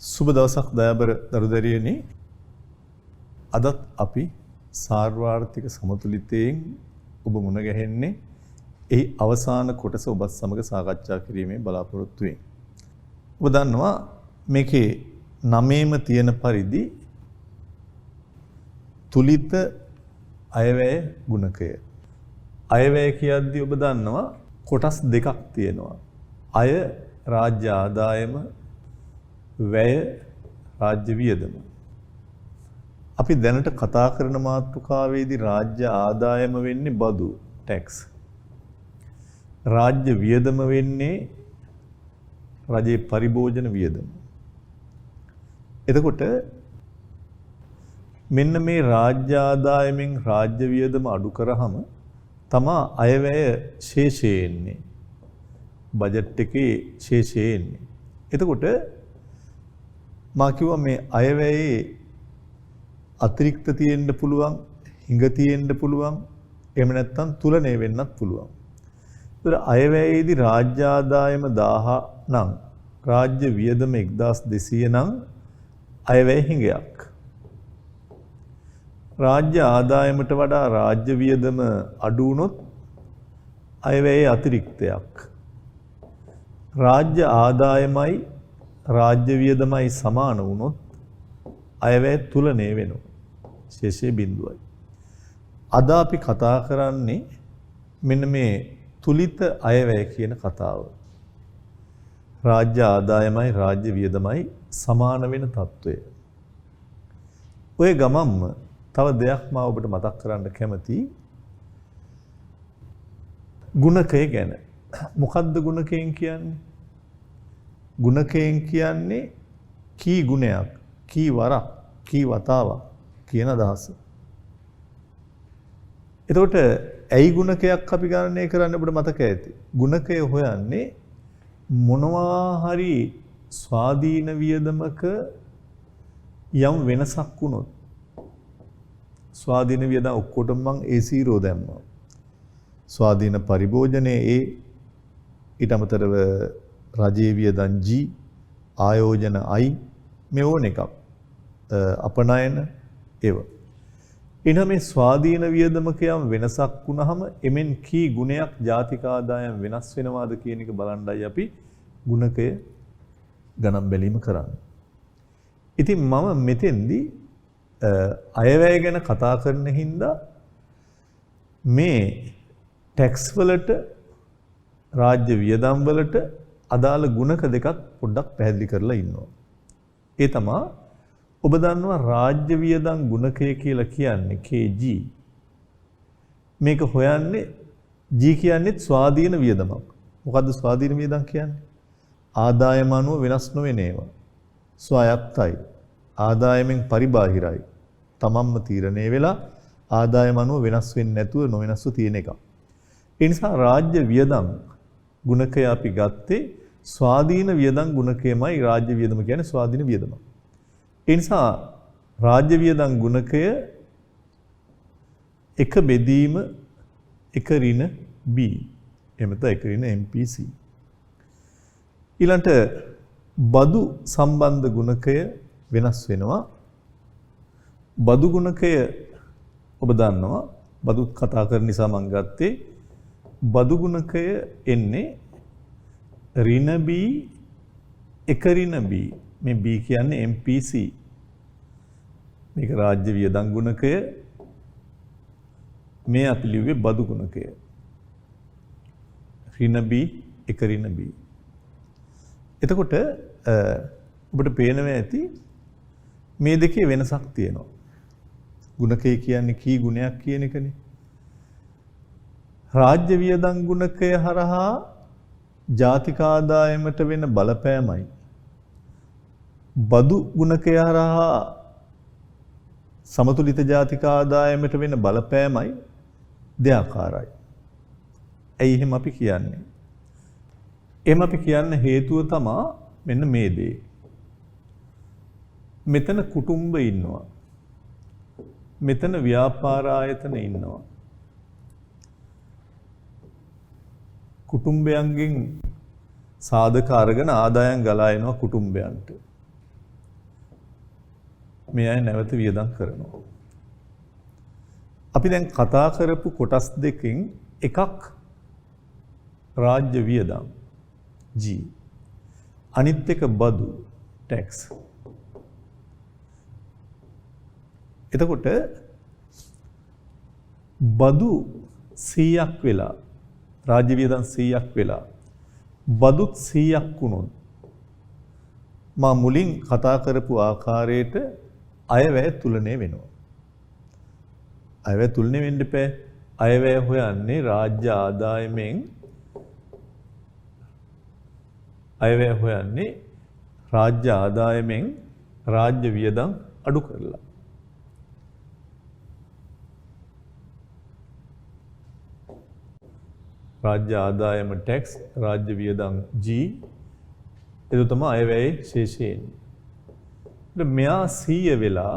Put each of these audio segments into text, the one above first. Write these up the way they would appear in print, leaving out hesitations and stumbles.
සුබ දවසක් දයාබර දරුදරියනි. අදත් අපි සාර්වාර්ථික සමතුලිතයෙන් ඔබ මුණ ගැහෙන්නේ එහි අවසාන කොටස ඔබත් සමග සාකච්ඡා කිරීමේ බලාපොරොත්තු වෙමින්. ඔබ දන්නවා මේකේ 9ෙම තියෙන පරිදි තුලිත අයවැය ගුණකය. අයවැය කියද්දී ඔබ දන්නවා කොටස් දෙකක් තියෙනවා. අය රාජ්‍ය ආදායම, වැය රාජ්‍ය වියදම. අපි දැනට කතා කරන මාතෘකාවේදී රාජ්‍ය ආදායම වෙන්නේ බදු ටැක්ස්. රාජ්‍ය වියදම වෙන්නේ රජයේ පරිභෝජන වියදම. එතකොට මෙන්න මේ රාජ්‍ය ආදායමෙන් රාජ්‍ය වියදම අඩු කරාම තමා අයවැය ශේෂය එන්නේ. බජට් එකේ ශේෂය එන්නේ. එතකොට මා කිව්වා මේ අයවැයේ අතිරික්ත තියෙන්න පුළුවන්, හිඟ තියෙන්න පුළුවන්, එහෙම නැත්නම් තුලණය වෙන්නත් පුළුවන්. ඒතර අයවැයේදී රාජ්‍ය ආදායම 1000 නම් රාජ්‍ය වියදම 1200 නම් අයවැය හිඟයක්. රාජ්‍ය ආදායමට වඩා රාජ්‍ය වියදම අඩු වුණොත් අයවැයේ අතිරික්තයක්. රාජ්‍ය ආදායමයි රාජ්‍ය වියදමයි සමාන වුණොත් අයවැය තුලණය වෙනවා. ශේෂයේ බිඳුවයි. අද අපි කතා කරන්නේ මෙන්න මේ තුලිත අයවැය කියන කතාව. රාජ්‍ය ආදායමයි රාජ්‍ය වියදමයි සමාන වෙන తত্ত্বය. ඔය ගමම්ම තව දෙයක් මම ඔබට මතක් කරන්න කැමතියි. ගුණකය ගැන. මොකද්ද ගුණකයෙන් කියන්නේ? ගුණකයෙන් කියන්නේ කී ගුණයක්, කී වරක්, කී වතාවක් කියන අදහස. එතකොට ඇයි ගුණකයක් අපි ගණනය කරන්න ඔබට මතක ඇති. ගුණකය හොයන්නේ මොනවා හරි ස්වාධීන වියදමක යම් වෙනසක් වුණොත්. ස්වාධීන වියදම් ඔක්කොටම මං A0 දැම්මා. ස්වාධීන පරිභෝජනයේ A, ඊට අමතරව රජයේ වියදම් G, ආයෝජන I, මේ ඕන එකක්. අපනයන ඒව. එනම් මේ ස්වාධීන වියදමක යම් වෙනසක් වුණාම එමෙන් කී ගුණයක් ජාතික ආදායම් වෙනස් වෙනවාද කියන එක බලන්නයි අපි ගුණකය ගණන් බැලීම කරන්නේ. ඉතින් මම මෙතෙන්දී අයවැය ගැන කතා කරන හින්දා මේ ටැක්ස් වලට රාජ්‍ය වියදම් වලට අදාළ ගුණක දෙකක් පොඩ්ඩක් පැහැදිලි කරලා ඉන්නවා. ඒ තමයි ඔබ දන්නවා රාජ්‍ය වියදම් ගුණකය කියලා කියන්නේ KG. මේක හොයන්නේ G කියන්නේ ස්වාධීන වියදමක්. මොකද්ද ස්වාධීන වියදම් කියන්නේ? ආදායම අනුව වෙනස් නොවන ඒවා. ස්වායත්තයි. ආදායමෙන් පරිබාහිරයි. තමන්ම තීරණය වෙලා ආදායම අනුව වෙනස් වෙන්නේ නැතුව නොවෙනස්ව තියෙන එක. ඒ නිසා රාජ්‍ය වියදම් ගුණකය අපි ගත්තේ ස්වාධීන වියදම් ගුණකයමයි. රාජ්‍ය වියදම කියන්නේ ස්වාධීන වියදම. ඒ නිසා රාජ්‍ය වියදම් ගුණකය එක බෙදීම එක ඍණ B. එහෙම නැත්නම් එක ඍණ MPC. ඊළඟට බදු සම්බන්ධ ගුණකය වෙනස් වෙනවා. බදු ගුණකය ඔබ දන්නවා. බදුත් කතා කරන නිසා මම ගත්තේ. බදු ගුණකය එන්නේ ඍණ B එක ඍණ B. මේ B කියන්නේ MPC. මේක රාජ්‍ය වියදම් ගුණකය. මේ අපි ලිව්වේ බදු ගුණකය. ඍණ B එක ඍණ B. එතකොට ඔබට පේනවා ඇති මේ දෙකේ වෙනසක් තියෙනවා. ගුණකය කියන්නේ කී ගුණයක් කියන එකනේ. රාජ්‍ය වියදම් ගුණකය හරහා ජාතික ආදායමට වෙන බලපෑමයි බදු ගුණකය හරහා සමතුලිත ජාතික ආදායමට වෙන බලපෑමයි දෙආකාරයි. ඇයි එහෙම අපි කියන්නේ? එහෙම අපි කියන්න හේතුව තමයි මෙන්න මේ දේ. මෙතන කුටුම්බ ඉන්නවා. මෙතන ව්‍යාපාර ආයතන ඉන්නවා. කුටුම්බයන්ගෙන් සාධක අරගෙන ආදායම් ගලා එනවා කුටුම්බයන්ට. මේ අය නැවත වියදම් කරනවා. අපි දැන් කතා කරපු කොටස් දෙකෙන් එකක් රාජ්‍ය වියදම් G. අනිත් එක බදු tax. එතකොට බදු 100ක් වෙලා රාජ්‍ය වියදම් 100ක් වෙලා බදුත් 100ක් වුණොත් මා මුලින් කතා කරපු ආකාරයට අයවැය තුලනය වෙනවා. අයවැය තුලනය වෙන්න එපා. අයවැය හොයන්නේ රාජ්‍ය ආදායමෙන් අයවැය හොයන්නේ රාජ්‍ය ආදායමෙන් රාජ්‍ය වියදම් අඩු කරලා. රාජ්‍ය ආදායම tax රාජ්‍ය වියදම් G ඒක තමයි අයවැයේ ශේෂය එන්නේ. මෙයා 100 වෙලා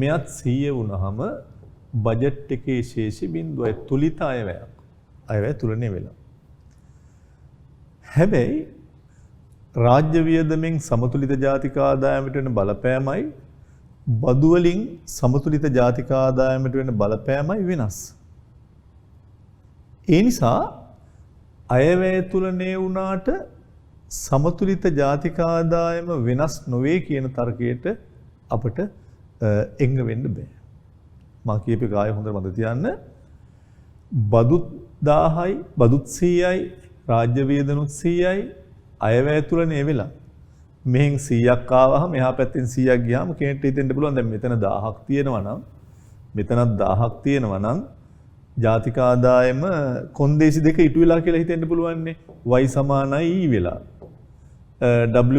මෙයත් 100 වුණාම බජට් එකේ ශේෂි බිඳුවයි තුලිත අයවැයක්. අයවැය තුලනේ වෙලා. හැබැයි රාජ්‍ය වියදමෙන් සමතුලිත ජාතික ආදායමට වෙන බලපෑමයි බදු වලින් සමතුලිත ජාතික ආදායමට වෙන බලපෑමයි වෙනස්. ඒ නිසා අයවැය තුලනේ වුණාට සමතුලිත ජාතික ආදායම වෙනස් නොවේ කියන තර්කයට අපට එංග වෙන්න බෑ. මා කියපේ ගාය හොඳට මතක තියාගන්න. බදුත් 1000යි, බදුත් 100යි, රාජ්‍ය වියදමුත් 100යි, අයවැය තුලනේ වෙලා. මෙහෙන් 100ක් ආවහම එහා පැත්තෙන් 100ක් ගියාම කෙනෙක්ට හිතෙන්න පුළුවන් දැන් මෙතන 1000ක් තියෙනවා නම් මෙතනත් 1000ක් තියෙනවා නම් ජාතික ආදායම කොන්දේසි දෙක ඉටු වෙලා කියලා හිතෙන්න පුළුවන් නේ. y සමානයි e වෙලා.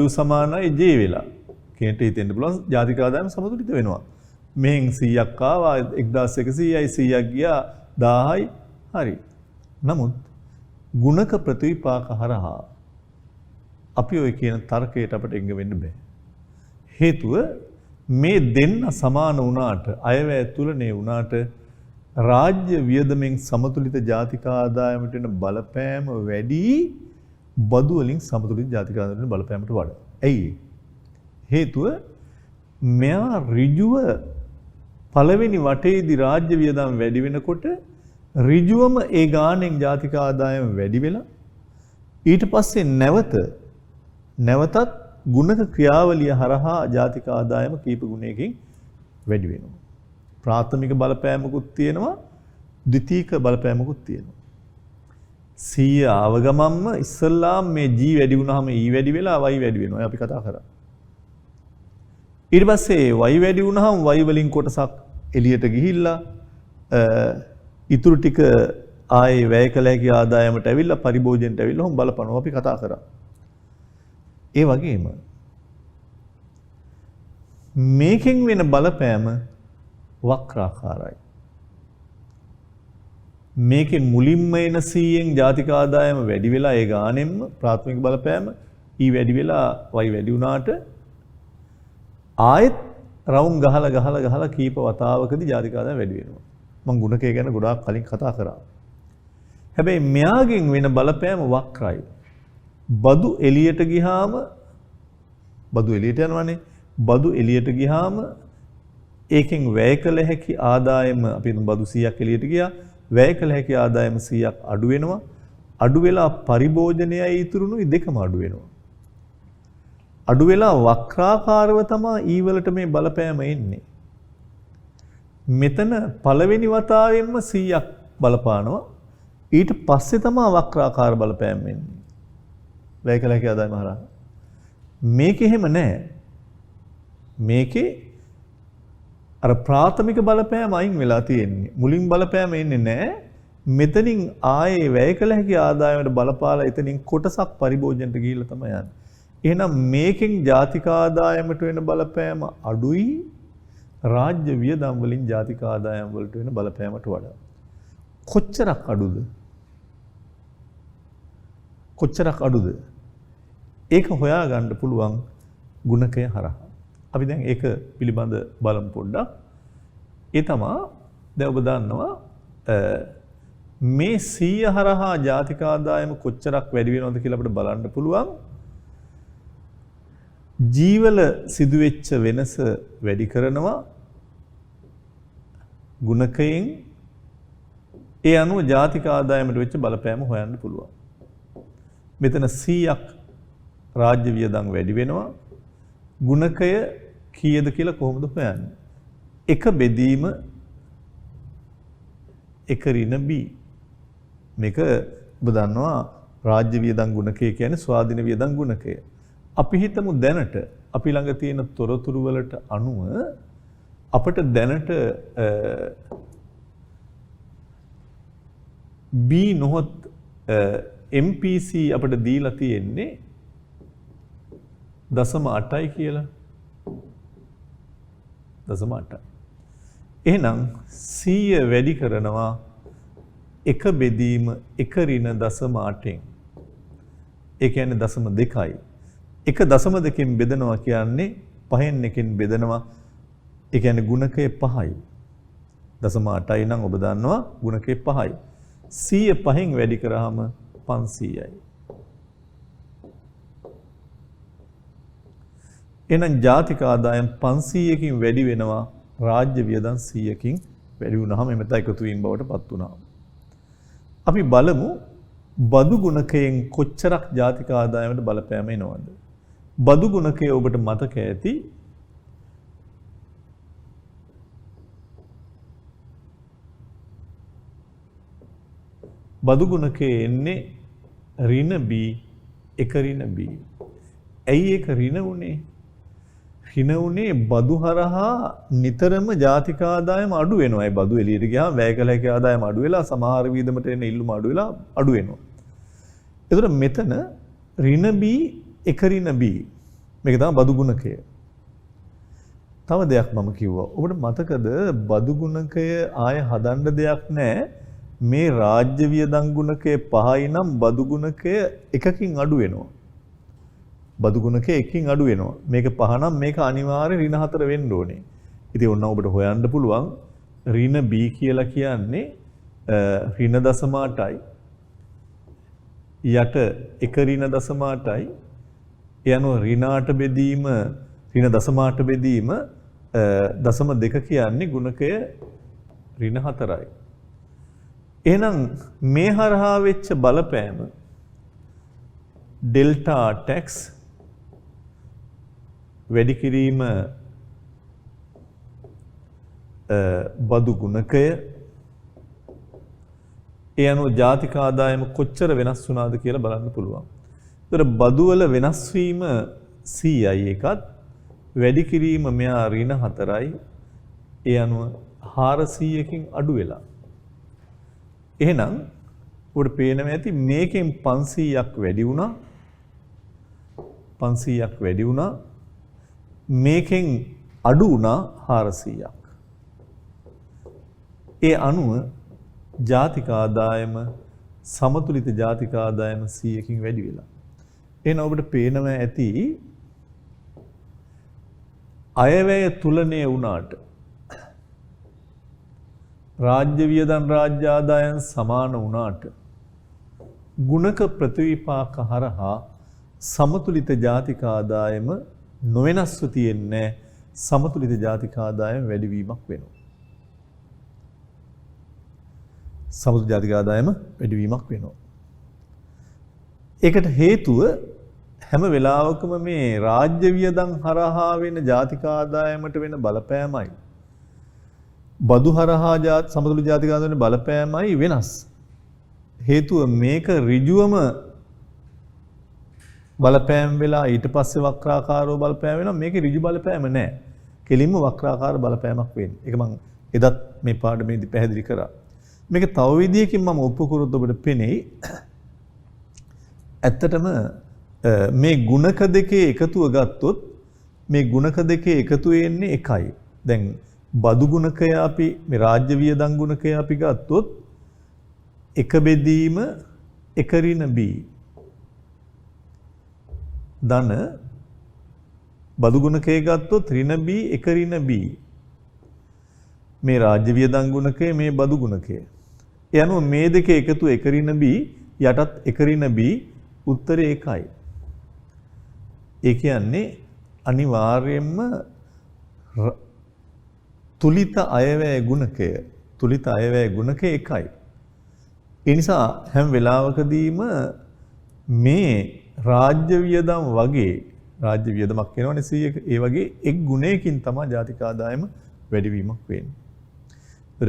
w සමානයි j වෙලා. කෙනෙක්ට හිතෙන්න පුළුවන් ජාතික ආදායම සමතුලිත වෙනවා. මෙහෙන් 100ක් ආවා 1100යි 100ක් ගියා 1000යි හරි. නමුත් ගුණක ප්‍රතිවිපාක හරහා අපි ඔය කියන තර්කයට අපට එංග වෙන්න බෑ. හේතුව මේ දෙන්න සමාන වුණාට අයවැය තුලනේ වුණාට රාජ්‍ය වියදමෙන් සමතුලිත ජාතික ආදායමට වෙන බලපෑම වැඩි බදු වලින් සමතුලිත ජාතික ආදායමට වෙන බලපෑමට වඩා. ඇයි? හේතුව මෙයා ඍජුව පළවෙනි වටේදී රාජ්‍ය වියදම් වැඩි වෙනකොට ඍජුවම ඒ ගාණෙන් ජාතික ආදායම වැඩි වෙලා ඊට පස්සේ නැවතත් ගුණක ක්‍රියාවලිය හරහා ජාතික ආදායම කීප ගුණයකින් වැඩි වෙනවා. ප්‍රාථමික බලපෑමකුත් තියෙනවා, ද්විතීක බලපෑමකුත් තියෙනවා. 100 ආව ගමන්ම ඉස්සල්ලාම මේ G වැඩි වුණාම E වැඩි වෙලා Y වැඩි වෙනවා. අපි කතා කරා. ඊට පස්සේ Y වැඩි වුණාම Y වලින් කොටසක් එළියට ගිහිල්ලා ඉතුරු ටික ආයේ වැය කළ හැකි ආදායමට ඇවිල්ලා පරිභෝජනයට ඇවිල්ලා හොම් බලපනවා. අපි කතා කරා. ඒ වගේම මේකෙන් වෙන බලපෑම වක්‍රාකාරයි. මේකේ මුලින්ම එන 100න් ජාතික ආදායම වැඩි වෙලා ඒ ගානෙන්ම ප්‍රාථමික බලපෑම E වැඩි වෙලා Y වැඩි වුණාට ආයෙත් රවුම් ගහලා කීප වතාවකදී ජාතික ආදායම වැඩි වෙනවා. මම ගුණකය ගැන ගොඩාක් කලින් කතා කරා. හැබැයි මෙයාගෙන් වෙන බලපෑම වක්‍රයි. බදු එළියට ගියාම බදු එළියට යනවනේ. බදු එළියට ගියාම ඒකෙන් වැය කළ හැකි ආදායම අපි බදු 100ක් එළියට ගියා. වැය කළ හැකි ආදායම 100ක් අඩු වෙනවා. අඩු වෙලා පරිභෝජනයයි ඉතුරුනුයි දෙකම අඩු වෙනවා. අඩු වෙලා වක්‍රාකාරව තමයි ඊ වලට මේ බලපෑම එන්නේ. මෙතන පළවෙනි වතාවෙන්ම 100ක් බලපානවා. ඊට පස්සේ තමයි වක්‍රාකාර බලපෑම එන්නේ. වැය කළ හැකි ආදායම හරහා. මේක එහෙම නැහැ. මේකේ අර ප්‍රාථමික බලපෑම අයින් වෙලා තියෙන්නේ. මුලින් බලපෑම එන්නේ නැහැ. මෙතනින් ආයේ වැය කළ හැකි ආදායමට බලපාලා එතනින් කොටසක් පරිභෝජනයට ගිහිල්ලා තමයි යන්නේ. එහෙනම් මේකෙන් ජාතික ආදායමට වෙන බලපෑම අඩුයි රාජ්‍ය වියදම් වලින් ජාතික ආදායම වලට වෙන බලපෑමට වඩා. කොච්චරක් අඩුද? කොච්චරක් අඩුද? ඒක හොයාගන්න පුළුවන් ගුණකය හරහා. අපි දැන් ඒක පිළිබඳ බලමු පොඩ්ඩක්. ඒ තමයි දැන් ඔබ දන්නවා මේ 100 හරහා ජාතික ආදායම කොච්චරක් වැඩි වෙනවද කියලා අපිට බලන්න පුළුවන්. ජීවල සිදුවෙච්ච වෙනස වැඩි කරනවා ගුණකයෙන් ඒ අනුව ජාතික ආදායමට වෙච්ච බලපෑම හොයන්න පුළුවන්. මෙතන 100ක් රාජ්‍ය වියදම් වැඩි වෙනවා. ගුණකය කීයද කියලා කොහොමද හොයන්නේ? එක බෙදීම එක ඍණ b. මේක ඔබ දන්නවා රාජ්‍ය වියදම් ගුණකය කියන්නේ ස්වාධීන වියදම් ගුණකය. අපි හිතමු දැනට අපි ළඟ තියෙන තොරතුරු වලට අනුව අපිට දැනට B නොහොත් MPC අපිට දීලා තියෙන්නේ 0.8යි කියලා. 0.8. එහෙනම් 100 වැඩි කරනවා එක බෙදීම එක ඍණ 0.8න්. ඒ කියන්නේ 0.2යි. එක 0.2කින් බෙදනවා කියන්නේ 5න් එකකින් බෙදනවා. ඒ කියන්නේ ගුණකය 5යි. 0.8යි නම් ඔබ දන්නවා ගුණකය 5යි. 100 5න් වැඩි කරාම 500යි. එහෙනම් ජාතික ආදායම් 500කින් වැඩි වෙනවා රාජ්‍ය වියදම් 100කින් වැඩි වුණාම එමෙත එකතු වීම බවට පත් වුණා. අපි බලමු බදු ගුණකයෙන් කොච්චරක් ජාතික ආදායමට බලපෑම එනවද? බදු ගුණකය ඔබට මතක ඇති බදු ගුණකයේ එන්නේ ඍණ b එක ඍණ b. ඇයි ඒක ඍණ උනේ? ඍණ උනේ බදු හරහා නිතරම ජාතික ආදායම අඩු වෙනවා. ඒ බදු එළියට ගියාම වැය කළ හැකි ආදායම අඩු වෙලා සමහර වියදමට එන ඉල්ලුම අඩු වෙලා අඩු වෙනවා. ඒතර මෙතන ඍණ b එක ඍණ b. මේක තමයි බදු ගුණකය. තව දෙයක් මම කිව්වා. ඔබට මතකද බදු ගුණකය ආය හදන්න දෙයක් නැහැ. මේ රාජ්‍ය වියදම් ගුණකය 5යි නම් බදු ගුණකය එකකින් අඩු වෙනවා. බදු ගුණකය එකකින් අඩු වෙනවා. මේක 5 නම් මේක අනිවාර්යෙන් ඍණ 4 වෙන්න ඕනේ. ඉතින් ඔන්න ඔබට හොයන්න පුළුවන් ඍණ b කියලා කියන්නේ ඍණ 0.8යි. යට එක ඍණ 0.8යි. ඒ අනුව ඍණ 8 බෙදීම ඍණ 0.8 බෙදීම 0.2 කියන්නේ ගුණකය ඍණ 4යි. එහෙනම් මේ හරහා වෙච්ච බලපෑම ඩෙල්ටා ටැක්ස් වැඩි කිරීම බදු ගුණකය ඒ අනුව ජාතික ආදායම කොච්චර වෙනස් වුණාද කියලා බලන්න පුළුවන්. ඒතර බදු වල වෙනස් වීම 100යි එකත් වැඩි කිරීම මෙයා ඍණ 4යි. ඒ අනුව 400කින් අඩු වෙලා. එහෙනම් ඔබට පේනවා ඇති මේකෙන් 500ක් වැඩි වුණා. 500ක් වැඩි වුණා. මේකෙන් අඩු වුණා 400ක්. ඒ අනුව ජාතික ආදායම සමතුලිත ජාතික ආදායම 100කින් වැඩි වෙලා. එහෙනම් ඔබට පේනවා ඇති අයවැය තුලණය වුණාට රාජ්‍ය වියදම් රාජ්‍ය ආදායම් සමාන වුණාට ගුණක ප්‍රතිවිපාක හරහා සමතුලිත ජාතික ආදායම නොවෙනස්ව තියෙන්නේ සමතුලිත ජාතික ආදායම වැඩිවීමක් වෙනවා. සමතුලිත ජාතික ආදායම වැඩිවීමක් වෙනවා. ඒකට හේතුව හැම වෙලාවකම මේ රාජ්‍ය වියදම් හරහා වෙන ජාතික ආදායමට වෙන බලපෑමයි බදු හරහා සමතුලිත ජාතික ආදායමේ බලපෑමයි වෙනස්. හේතුව මේක ඍජුවම බලපෑම් වෙලා ඊට පස්සේ වක්‍රාකාරව බලපෑම් වෙනවා. මේකේ ඍජු බලපෑම නැහැ. කෙලින්ම වක්‍රාකාර බලපෑමක් වෙන්නේ. ඒක මම එදත් මේ පාඩමේදී පැහැදිලි කරා. මේක තව විදියකින් මම ඔප්පු කරොත් ඔබට පෙනෙයි. ඇත්තටම මේ ගුණක දෙකේ එකතුව ගත්තොත් මේ ගුණක දෙකේ එකතු වෙන්නේ එකයි. දැන් බදු ගුණකය අපි මේ රාජ්‍ය වියදම් ගුණකය අපි ගත්තොත් එක බෙදීම එක ඍණ b ධන බදු ගුණකය ගත්තොත් ඍණ b එක ඍණ b මේ රාජ්‍ය වියදම් ගුණකය මේ බදු ගුණකය. ඒ අනුව මේ දෙකේ එකතු එක ඍණ b යටත් එක ඍණ b උත්තරේ එකයි. ඒ කියන්නේ අනිවාර්යයෙන්ම තුලිත අයවැය ගුණකය එකයි. ඒ නිසා හැම වෙලාවකදීම මේ රාජ්‍ය වියදම් වගේ රාජ්‍ය වියදමක් වෙනවනේ 100ක ඒ වගේ එක් ගුණයකින් තමයි ජාතික ආදායම වැඩිවීමක් වෙන්නේ. ඒතර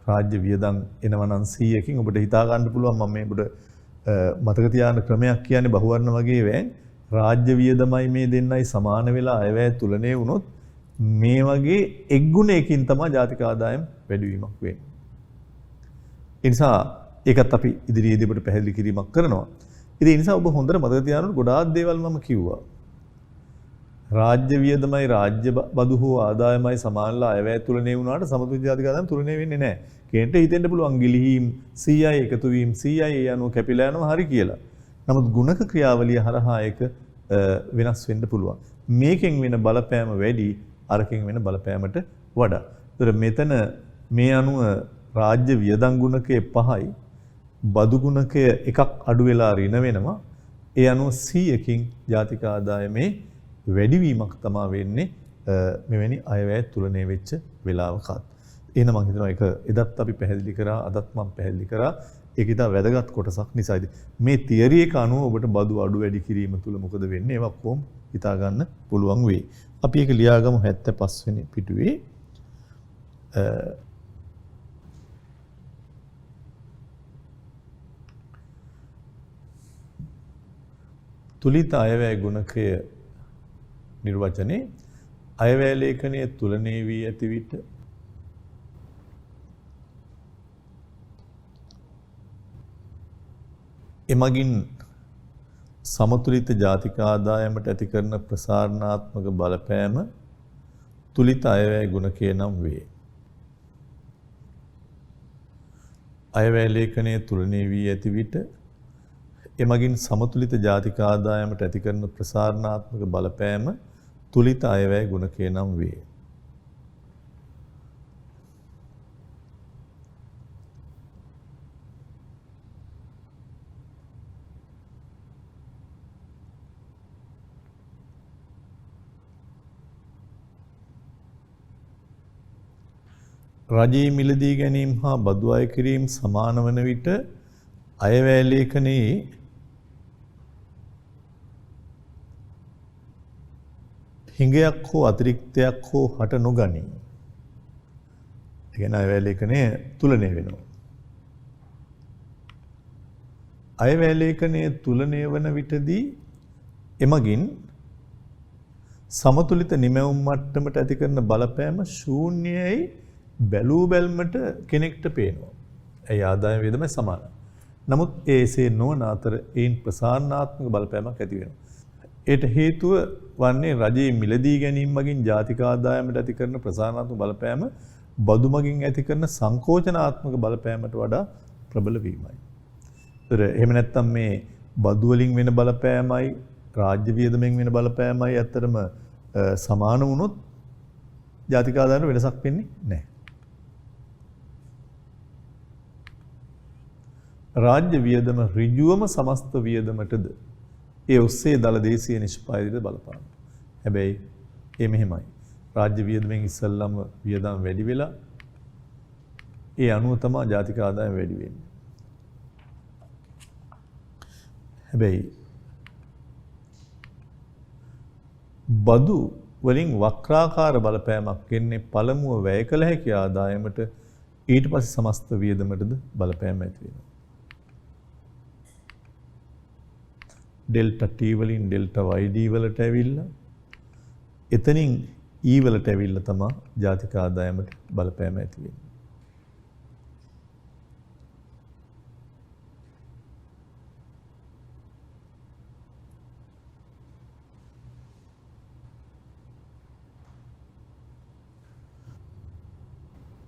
රාජ්‍ය වියදම් එනවා නම් 100කින් ඔබට හිතා ගන්න පුළුවන් මම මේ ඔබට මතක තියාගන්න ක්‍රමයක් කියන්නේ බහුවර්ණ වගේ වැන් රාජ්‍ය වියදමයි මේ දෙන්නයි සමාන වෙලා අයවැය තුලනේ වුණොත් මේ වගේ එක් ගුණයකින් තමයි ජාතික ආදායම වැඩිවීමක් වෙන්නේ. ඒ නිසා ඒකත් අපි ඉදිරියේදී ඔබට පැහැදිලි කිරීමක් කරනවා. ඉතින් ඒ නිසා ඔබ හොඳට මතක තියාගන්න ගොඩාක් දේවල් මම කිව්වා. රාජ්‍ය වියදමයි රාජ්‍ය බදු හෝ ආදායමයි සමානලා අයවැය තුලනේ වුණාට සමතුලිත ජාතික ආදායම තුලනේ වෙන්නේ නැහැ. කෙනෙක්ට හිතෙන්න පුළුවන් ගිලිහීම් 100යි එකතු වීම 100යි ඒ අනුව කැපිලා යනවා හරි කියලා. නමුත් ගුණක ක්‍රියාවලිය හරහා ඒක වෙනස් වෙන්න පුළුවන්. මේකෙන් වෙන බලපෑම වැඩි අරකින් වෙන බලපෑමට වඩා. ඒතර මෙතන මේ අනුව රාජ්‍ය වියදම් ගුණකයේ 5යි බදු ගුණකය එකක් අඩු වෙලා ඍණ වෙනවා. ඒ අනුව 100කින් ජාතික ආදායමේ වැඩිවීමක් තමයි වෙන්නේ මෙවැනි අයවැය තුලනේ වෙච්ච වෙලාවකත්. එහෙනම් මම හිතනවා ඒක එදත් අපි පැහැදිලි කරා අදත් මම පැහැදිලි කරා. ඒක ඉතා වැදගත් කොටසක් නිසායි. මේ තියරි එක අනුව ඔබට බදු අඩු වැඩි කිරීම තුල මොකද වෙන්නේ? ඒවා කොහොම හිතා ගන්න පුළුවන් වෙයි. අපි ඒක ලියාගමු 75 වෙනි පිටුවේ. තුලිත අයවැය ගුණකය නිර්වචනේ අයවැය ලේඛනයේ තුලනේ වී ඇති විට එමගින් සමතුලිත ජාතික ආදායමට ඇති කරන ප්‍රසාරණාත්මක බලපෑම තුලිත අයවැය ගුණකය නම් වේ. අයවැය ලේඛනයේ තුලනේ වී ඇති විට එමගින් සමතුලිත ජාතික ආදායමට ඇති කරන ප්‍රසාරණාත්මක බලපෑම තුලිත අයවැය ගුණකය නම් වේ. රජයේ මිලදී ගැනීම හා බදු අය කිරීම සමාන වන විට අයවැය ලේඛනයේ හිඟයක් හෝ අතිරික්තයක් හෝ හට නොගනී. ඒ කියන්නේ අයවැය ලේඛනය තුලනේ වෙනවා. අයවැය ලේඛනයේ තුලනේ වන විටදී එමගින් සමතුලිත නිමැවුම් මට්ටමට ඇති කරන බලපෑම ශූන්‍යයි බැලූ බැල්මට කෙනෙක්ට පේනවා. ඒ ආදායම වියදම සමානයි. නමුත් ඒසේ නොවන අතර ඒන් ප්‍රසාරණාත්මක බලපෑමක් ඇති වෙනවා. ඒට හේතුව වන්නේ රජයේ මිලදී ගැනීම මගින් ජාතික ආදායමට ඇති කරන ප්‍රසාරණාත්මක බලපෑම බදු මගින් ඇති කරන සංකෝචනාත්මක බලපෑමට වඩා ප්‍රබල වීමයි. ඒතර එහෙම නැත්නම් මේ බදු වලින් වෙන බලපෑමයි රාජ්‍ය වියදමෙන් වෙන බලපෑමයි ඇත්තටම සමාන වුණොත් ජාතික ආදායමට වෙනසක් වෙන්නේ නැහැ. රාජ්‍ය වියදම ඍජුවම සමස්ත වියදමටද ඒ ඔස්සේ දල දේශීය නිෂ්පාදනයට බලපාන. හැබැයි ඒ මෙහෙමයි. රාජ්‍ය වියදමෙන් ඉස්සල්ලාම වියදම් වැඩි වෙලා ඒ අනුව තමයි ජාතික ආදායම වැඩි වෙන්නේ. හැබැයි බදු වලින් වක්‍රාකාර බලපෑමක් එන්නේ පළමුව වැය කළ හැකි ආදායමට ඊට පස්සේ සමස්ත වියදමටද බලපෑම ඇති වෙනවා. ඩෙල්ටා T වලින් ඩෙල්ටා YD වලට ඇවිල්ලා එතනින් E වලට ඇවිල්ලා තමයි ජාතික ආදායමට බලපෑම ඇති වෙන්නේ.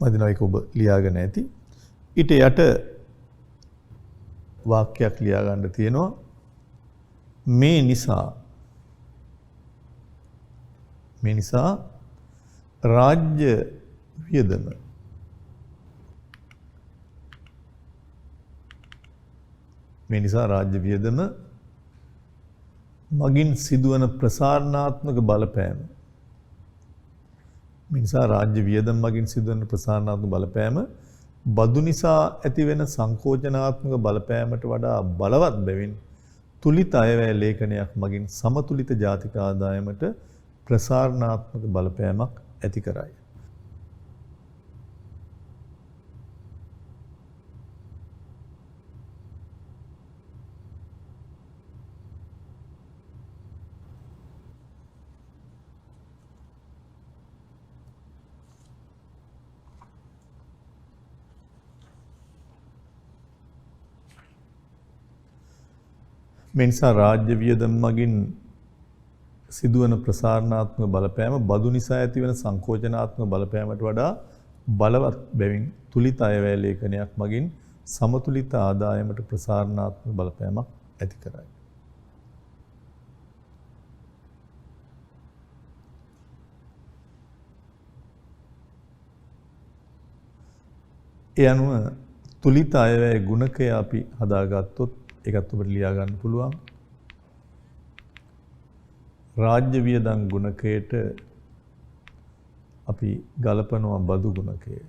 මදිනවා ඒක ඔබ ලියාගෙන ඇති. ඊට යට වාක්‍යයක් ලියා ගන්න තියෙනවා. මේ නිසා රාජ්‍ය වියදම මගින් සිදුවන ප්‍රසාරණාත්මක බලපෑම. මිනිසා රාජ්‍ය වියදම් මගින් සිදුවන ප්‍රසාරණාත්මක බලපෑම බදු නිසා ඇතිවෙන සංකෝචනාත්මක බලපෑමට වඩා බලවත් බැවින් තුලිත අයවැය ලේඛනයක් මගින් සමතුලිත ජාතික ආදායමට ප්‍රසාරණාත්මක බලපෑමක් ඇති කරයි. මේ නිසා රාජ්‍ය වියදම් මගින් සිදුවන ප්‍රසාරණාත්මක බලපෑම බදු නිසා ඇතිවන සංකෝචනාත්මක බලපෑමට වඩා බලවත් බැවින් තුලිත අයවැය ලේඛනයක් මගින් සමතුලිත ආදායමට ප්‍රසාරණාත්මක බලපෑමක් ඇති කරයි. ඒ අනුව තුලිත අයවැය ගුණකය අපි හදාගත්තොත් ඒකත් ඔබට ලියා ගන්න පුළුවන්. රාජ්‍ය වියදම් ගුණකයට අපි ගලපනවා බදු ගුණකය.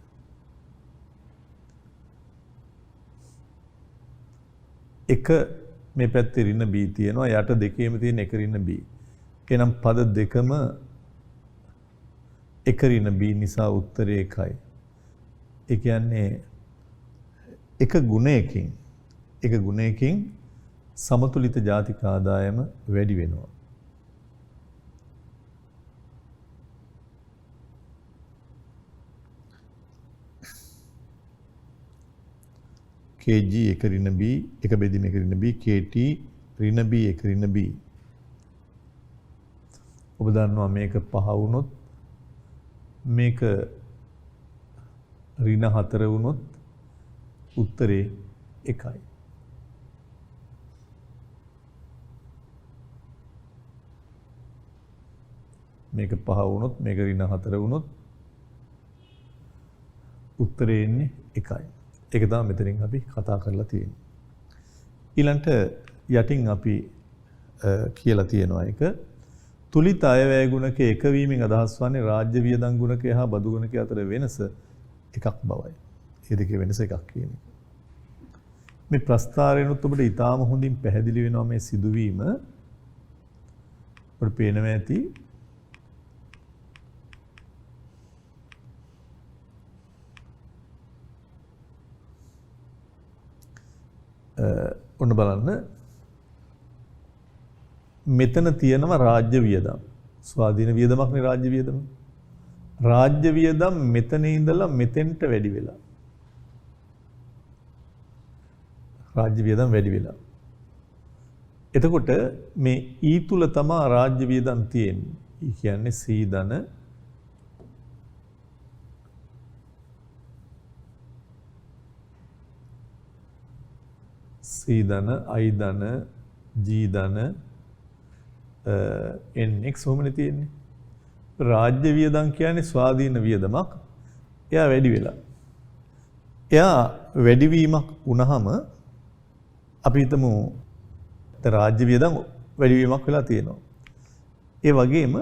එක මේ පැත්තේ ඍණ B තියෙනවා යට දෙකේම තියෙන එක ඍණ B. එහෙනම් පද දෙකම එක ඍණ B නිසා උත්තරේ එකයි. ඒ කියන්නේ එක ගුණයකින් සමතුලිත ජාතික ආදායම වැඩි වෙනවා. kg එක ඍණ b එක බෙදීම එක ඍණ b kt ඍණ b එක ඍණ b. ඔබ දන්නවා මේක 5 වුණොත් මේක ඍණ 4 වුණොත් උත්තරේ 1යි. මේක 5 වුණොත් මේක ඍණ 4 වුණොත් උත්තරේ එන්නේ 1යි. ඒක තමයි මෙතනින් අපි කතා කරලා තියෙන්නේ. ඊළඟට යටින් අපි කියලා තියෙනවා එක තුලිත අයවැය ගුණක එක වීමෙන් අදහස් වන්නේ රාජ්‍ය වියදම් ගුණකය හා බදු ගුණකය අතර වෙනස එකක් බවයි. මේ දෙකේ වෙනස එකක් කියන එක. මේ ප්‍රස්තාරයෙන්ුත් ඔබට ඊටාම හොඳින් පැහැදිලි වෙනවා මේ සිදුවීම. ඔබට පේනවා ඇති ඔන්න බලන්න මෙතන තියෙනවා රාජ්‍ය වියදම්. ස්වාධීන වියදමක් නේ රාජ්‍ය වියදම. රාජ්‍ය වියදම් මෙතන ඉඳලා මෙතෙන්ට වැඩි වෙලා. රාජ්‍ය වියදම් වැඩි වෙලා. එතකොට මේ E තුල තමයි රාජ්‍ය වියදම් තියෙන්නේ. E කියන්නේ C ධන C ධන I ධන G ධන NX ඔහොමනේ තියෙන්නේ. රාජ්‍ය වියදම් කියන්නේ ස්වාධීන වියදමක්. එයා වැඩි වෙලා. එයා වැඩිවීමක් වුණාම අපි හිතමු රාජ්‍ය වියදම් වැඩිවීමක් වෙලා තියෙනවා. ඒ වගේම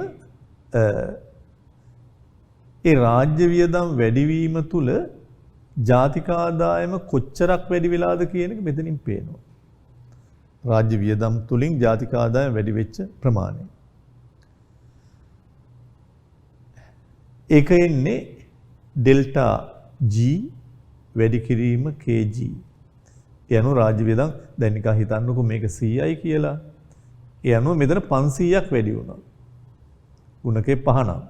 ඒ රාජ්‍ය වියදම් වැඩිවීම තුල ජාතික ආදායම කොච්චරක් වැඩි වෙලාද කියන එක මෙතනින් පේනවා. රාජ්‍ය වියදම් තුලින් ජාතික ආදායම වැඩි වෙච්ච ප්‍රමාණය. ඒක එන්නේ ඩෙල්ටා G වැඩි කිරීම kg. ඒ අනුව රාජ්‍ය වියදම් දැන් නිකන් හිතන්නකෝ මේක 100යි කියලා. ඒ අනුව මෙතන 500ක් වැඩි වුණා. ගුණකේ 5 නම්.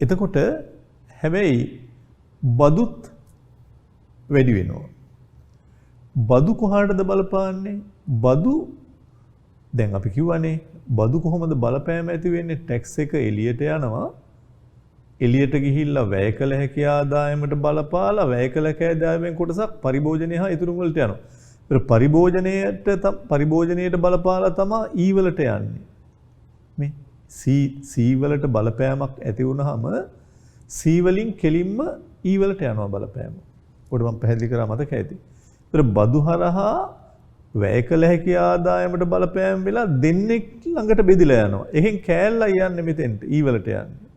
එතකොට හැබැයි බදුත් වැඩි වෙනවා. බදු කොහාටද බලපාන්නේ? බදු දැන් අපි කියවනේ බදු කොහොමද බලපෑම ඇති වෙන්නේ? ටැක්ස් එක එළියට යනවා. එළියට ගිහිල්ලා වැය කළ හැකි ආදායමට බලපාලා වැය කළ හැකි ආදායමෙන් කොටසක් පරිභෝජනය හා ඉතුරු වලට යනවා. ඒතර පරිභෝජනයට බලපාලා තමයි E වලට යන්නේ. මේ C වලට බලපෑමක් ඇති වුනහම C වලින් කෙලින්ම E වලට යනවා බලපෑම. ඔකට මම පැහැදිලි කරා මතක ඇති. ඒතර බදු හරහා වැය කළ හැකි ආදායමට බලපෑම් වෙලා දෙන්නෙක් ළඟට බෙදිලා යනවා. එහෙන් කෑල්ලා යන්නේ මෙතෙන්ට E වලට යන්නේ.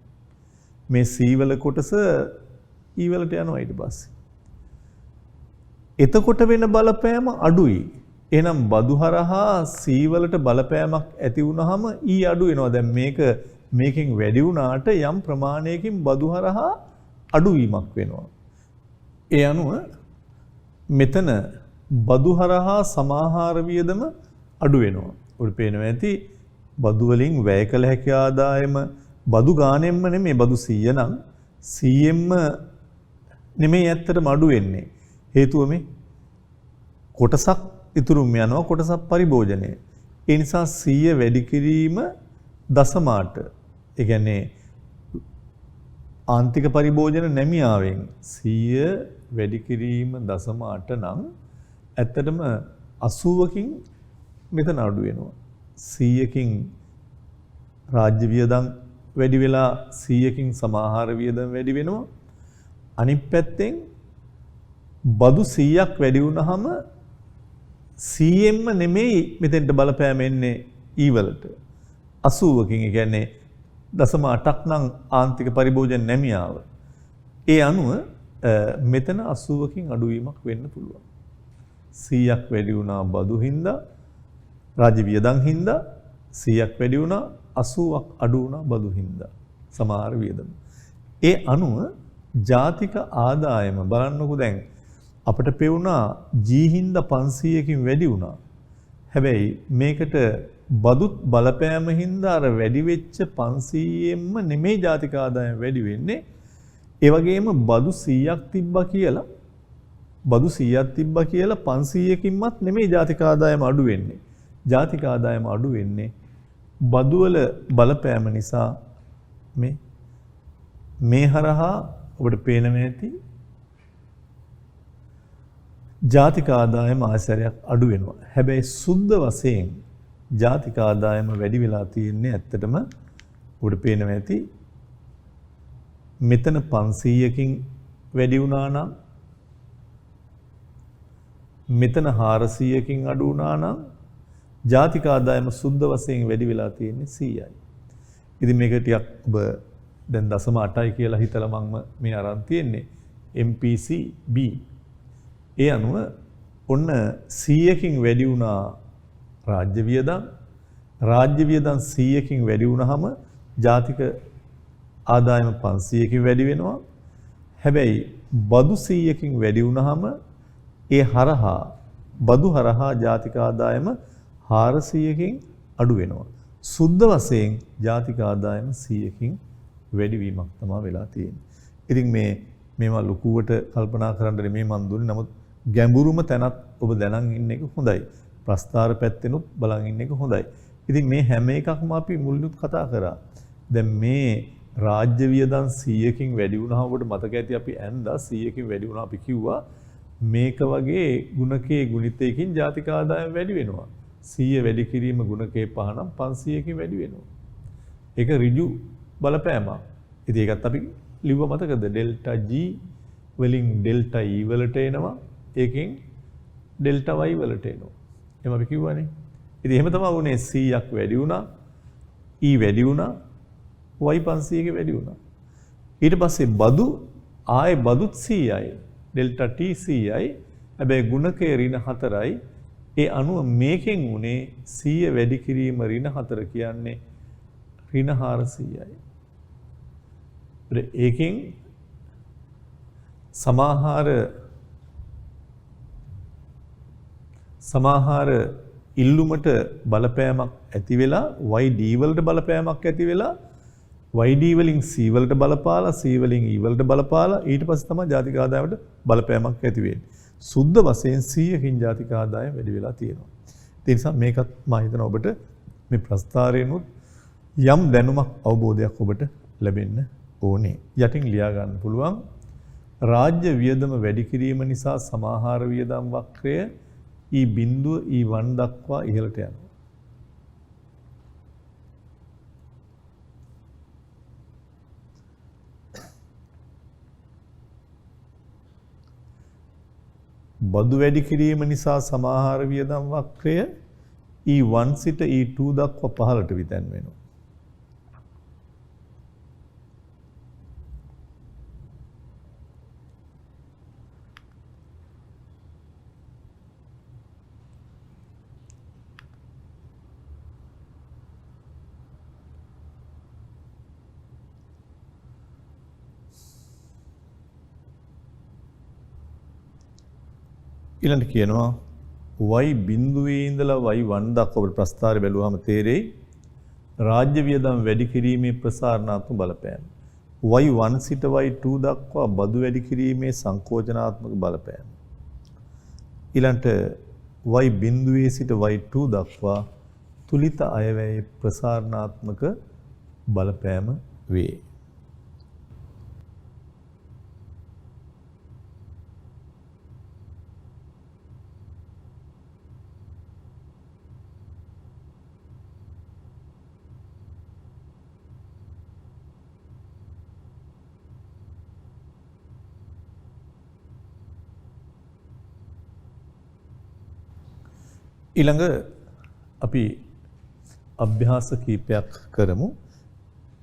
මේ C වල කොටස E වලට යනවා ඊට පස්සේ. එතකොට වෙන බලපෑම අඩුයි. එහෙනම් බදු හරහා C වලට බලපෑමක් ඇති වුනහම E අඩු වෙනවා. දැන් මේකෙන් වැඩි වුණාට යම් ප්‍රමාණයකින් බදු හරහා අඩුවීමක් වෙනවා. ඒ අනුව මෙතන බදු හරහා සමාහාර වියදම අඩු වෙනවා. උඩ පේනවා ඇති බදු වලින් වැය කළ හැකි ආදායම බදු ගානෙන්ම නෙමෙයි බදු 100 නම් 100ෙන්ම නෙමෙයි ඇත්තටම අඩු වෙන්නේ. හේතුව මේ කොටසක් ඉතුරුම යනවා කොටසක් පරිභෝජනය. ඒ නිසා 100 වැඩි කිරීම දසමාට ඒ කියන්නේ ආන්තික පරිභෝජන නැමියාවෙන් 100 වැඩි කිරීම දසමාට නම් ඇත්තටම 80කින් මෙතන අඩු වෙනවා. 100කින් රාජ්‍ය වියදම් වැඩි වෙලා 100කින් සමාහාර වියදම් වැඩි වෙනවා. අනිත් පැත්තෙන් බදු 100ක් වැඩි වුණාම 100ෙන්ම නෙමෙයි මෙතෙන්ට බලපෑම එන්නේ E වලට. 80කින් ඒ කියන්නේ 0.8ක් නම් ආන්තික පරිභෝජන නැමියාව. ඒ අනුව මෙතන 80කින් අඩුවීමක් වෙන්න පුළුවන්. 100ක් වැඩි වුණා බදු හින්දා රාජ්‍ය වියදම් හින්දා 100ක් වැඩි වුණා 80ක් අඩු වුණා බදු හින්දා සමහර වියදම්. ඒ අනුව ජාතික ආදායම බලන්නකෝ දැන් අපිට පෙවුනා G හින්දා 500කින් වැඩි වුණා. හැබැයි මේකට බදුත් බලපෑම හින්දා අර වැඩි වෙච්ච 500ෙන්ම නෙමෙයි ජාතික ආදායම වැඩි වෙන්නේ. ඒ වගේම බදු 100ක් තිබ්බා කියලා 500කින්වත් නෙමෙයි ජාතික ආදායම අඩු වෙන්නේ. ජාතික ආදායම අඩු වෙන්නේ බදු වල බලපෑම නිසා මේ හරහා ඔබට පේනවා ඇති ජාතික ආදායම ආශ්‍රයයක් අඩු වෙනවා. හැබැයි සුද්ධ වශයෙන් ජාතික ආදායම වැඩි වෙලා තියෙන්නේ ඇත්තටම ඔබට පේනවා ඇති මෙතන 500කින් වැඩි වුණා නම් මෙතන 400කින් අඩු වුණා නම් ජාතික ආදායම සුද්ධ වශයෙන් වැඩි වෙලා තියෙන්නේ 100යි. ඉතින් මේක ටිකක් ඔබ දැන් 0.8යි කියලා හිතලා මම මේ අරන් තියෙන්නේ MPC B. ඒ අනුව ඔන්න 100කින් වැඩි වුණා රාජ්‍ය වියදම් 100කින් වැඩි වුණාම ජාතික ආදායම 500කින් වැඩි වෙනවා. හැබැයි බදු 100කින් වැඩි වුණාම ඒ හරහා බදු හරහා ජාතික ආදායම 400කින් අඩු වෙනවා. සුද්ධ වශයෙන් ජාතික ආදායම 100කින් වැඩිවීමක් තමයි වෙලා තියෙන්නේ. ඉතින් මේවා ලකුවට කල්පනා කරන්න නෙමෙයි මන් දුන්නේ. නමුත් ගැඹුරුම තැනත් ඔබ දැනන් ඉන්න එක හොඳයි. ප්‍රස්තාර පැත්තෙනුත් බලන් ඉන්න එක හොඳයි. ඉතින් මේ හැම එකක්ම අපි මුලිනුත් කතා කරා. දැන් මේ රාජ්‍ය වියදම් 100කින් වැඩි වුණාම ඔබට මතක ඇති අපි ඇන්දා 100කින් වැඩි වුණා අපි කිව්වා මේක වගේ ගුණකයේ ගුණිතයකින් ජාතික ආදායම වැඩි වෙනවා. 100 වැඩි කිරීම ගුණකයේ 5 නම් 500කින් වැඩි වෙනවා. ඒක ඍජු බලපෑමක්. ඉතින් ඒකත් අපි ලිව්ව මතකද ඩෙල්ටා G වලින් ඩෙල්ටා E වලට එනවා. ඒකෙන් ඩෙල්ටා Y වලට එනවා. එහෙම අපි කිව්වනේ. ඉතින් එහෙම තමයි වුනේ 100ක් වැඩි වුණා. E වැඩි වුණා. Y 500ක වැඩි වුණා. ඊට පස්සේ බදු ආයේ බදුත් 100යි. Delta T 100යි. හැබැයි ගුණකයේ ඍණ 4යි. ඒ අනුව මේකෙන් උනේ 100 වැඩි කිරීම ඍණ 4 කියන්නේ ඍණ 400යි. ඒකෙන් සමාහාර ඉල්ලුමට බලපෑමක් ඇති වෙලා YD වලට බලපෑමක් ඇති වෙලා YD වලින් C වලට බලපාලා C වලින් E වලට බලපාලා ඊට පස්සේ තමයි ජාතික ආදායමට බලපෑමක් ඇති වෙන්නේ. සුද්ධ වශයෙන් 100කින් ජාතික ආදායම වැඩි වෙලා තියෙනවා. ඒ නිසා මේකත් මම හිතනවා ඔබට මේ ප්‍රස්තාරයෙන්ුත් යම් දැනුමක් අවබෝධයක් ඔබට ලැබෙන්න ඕනේ. යටින් ලියා ගන්න පුළුවන් රාජ්‍ය වියදම වැඩි කිරීම නිසා සමාහාර වියදම් වක්‍රය E0 E1 දක්වා ඉහළට යනවා. බදු වැඩි කිරීම නිසා සමාහාර වියදම් වක්‍රය E1 සිට E2 දක්වා පහළට විතැන් වෙනවා. ඊළඟට කියනවා y බිඳුවේ ඉඳලා y1 දක්වා අපිට ප්‍රස්ථාරය බැලුවාම තේරෙයි රාජ්‍ය වියදම් වැඩි කිරීමේ ප්‍රසාරණාත්මක බලපෑම. y1 සිට y2 දක්වා බදු වැඩි කිරීමේ සංකෝචනාත්මක බලපෑම. ඊළඟට y බිඳුවේ සිට y2 දක්වා තුලිත අයවැයේ ප්‍රසාරණාත්මක බලපෑම වේ. ඊළඟ අපි අභ්‍යාස කීපයක් කරමු.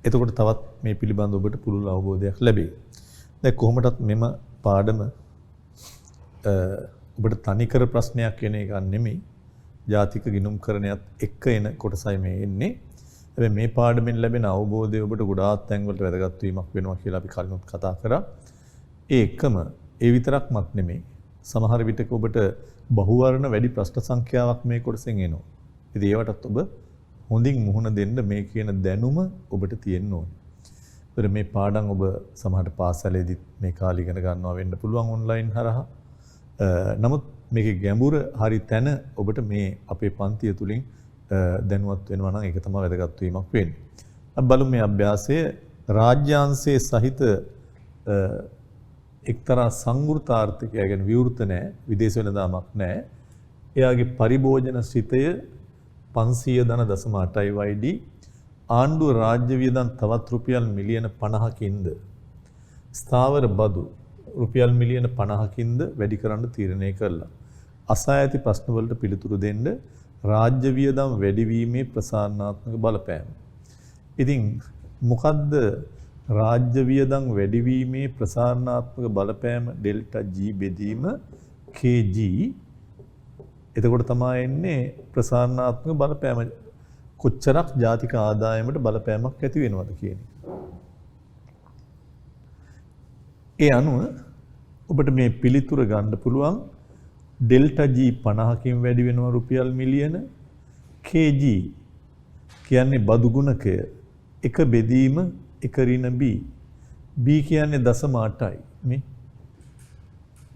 එතකොට තවත් මේ පිළිබඳව ඔබට පුළුල් අවබෝධයක් ලැබෙයි. දැන් කොහොමදත් මෙම පාඩම ඔබට තනිකර ප්‍රශ්නයක් කියන එක නෙමෙයි. ජාතික ගිණුම්කරණයත් එක්ක එන කොටසයි මේ එන්නේ. හැබැයි මේ පාඩමෙන් ලැබෙන අවබෝධය ඔබට ගොඩාක් තැන් වලට වැදගත් වීමක් වෙනවා කියලා අපි කලිනුත් කතා කරා. ඒ එකම ඒ විතරක්මත් නෙමෙයි. සමහර විටක ඔබට බහුවර්ණ වැඩි ප්‍රශ්න සංඛ්‍යාවක් මේ කොටසෙන් එනවා. ඉතින් ඒවටත් ඔබ හොඳින් මුහුණ දෙන්න මේ කියන දැනුම ඔබට තියෙන්න ඕනේ. ඒතර මේ පාඩම් ඔබ සමහරට පාසලේදී මේ කාලේ ඉගෙන ගන්නවා වෙන්න පුළුවන් ඔන්ලයින් හරහා. නමුත් මේකේ ගැඹුර හරි තැන ඔබට මේ අපේ පන්තිය තුලින් දැනුවත් වෙනවා නම් ඒක තමයි වැදගත් වීමක් වෙන්නේ. අපි බලමු මේ අභ්‍යාසය රාජ්‍යාංශයේ සහිත එක්තරා සංවෘතාර්ථකය ගැන විවෘත නැහැ, විදේශ වෙනදාමක් නැහැ. එයාගේ පරිභෝජන ශ්‍රිතය 500.8යි YD ආණ්ඩුව රාජ්‍ය වියදම් තවත් රුපියල් මිලියන 50කින්ද ස්ථාවර බදු රුපියල් මිලියන 50කින්ද වැඩි කරන්න තීරණය කළා. අසා ඇති ප්‍රශ්න වලට පිළිතුරු දෙන්න රාජ්‍ය වියදම් වැඩිවීමේ ප්‍රසාරණාත්මක බලපෑම. ඉතින් මොකද්ද රාජ්‍ය වියදම් වැඩිවීමේ ප්‍රසාරණාත්මක බලපෑම ඩෙල්ටා G බෙදීම KG. එතකොට තමයි එන්නේ ප්‍රසාරණාත්මක බලපෑම කොච්චරක් ජාතික ආදායමට බලපෑමක් ඇති වෙනවද කියන එක. ඒ අනුව ඔබට මේ පිළිතුර ගන්න පුළුවන් ඩෙල්ටා G 50කින් වැඩි වෙනවා රුපියල් මිලියන KG කියන්නේ බදු ගුණකය එක බෙදීම එක ඍණ B. B කියන්නේ 0.8යි මේ.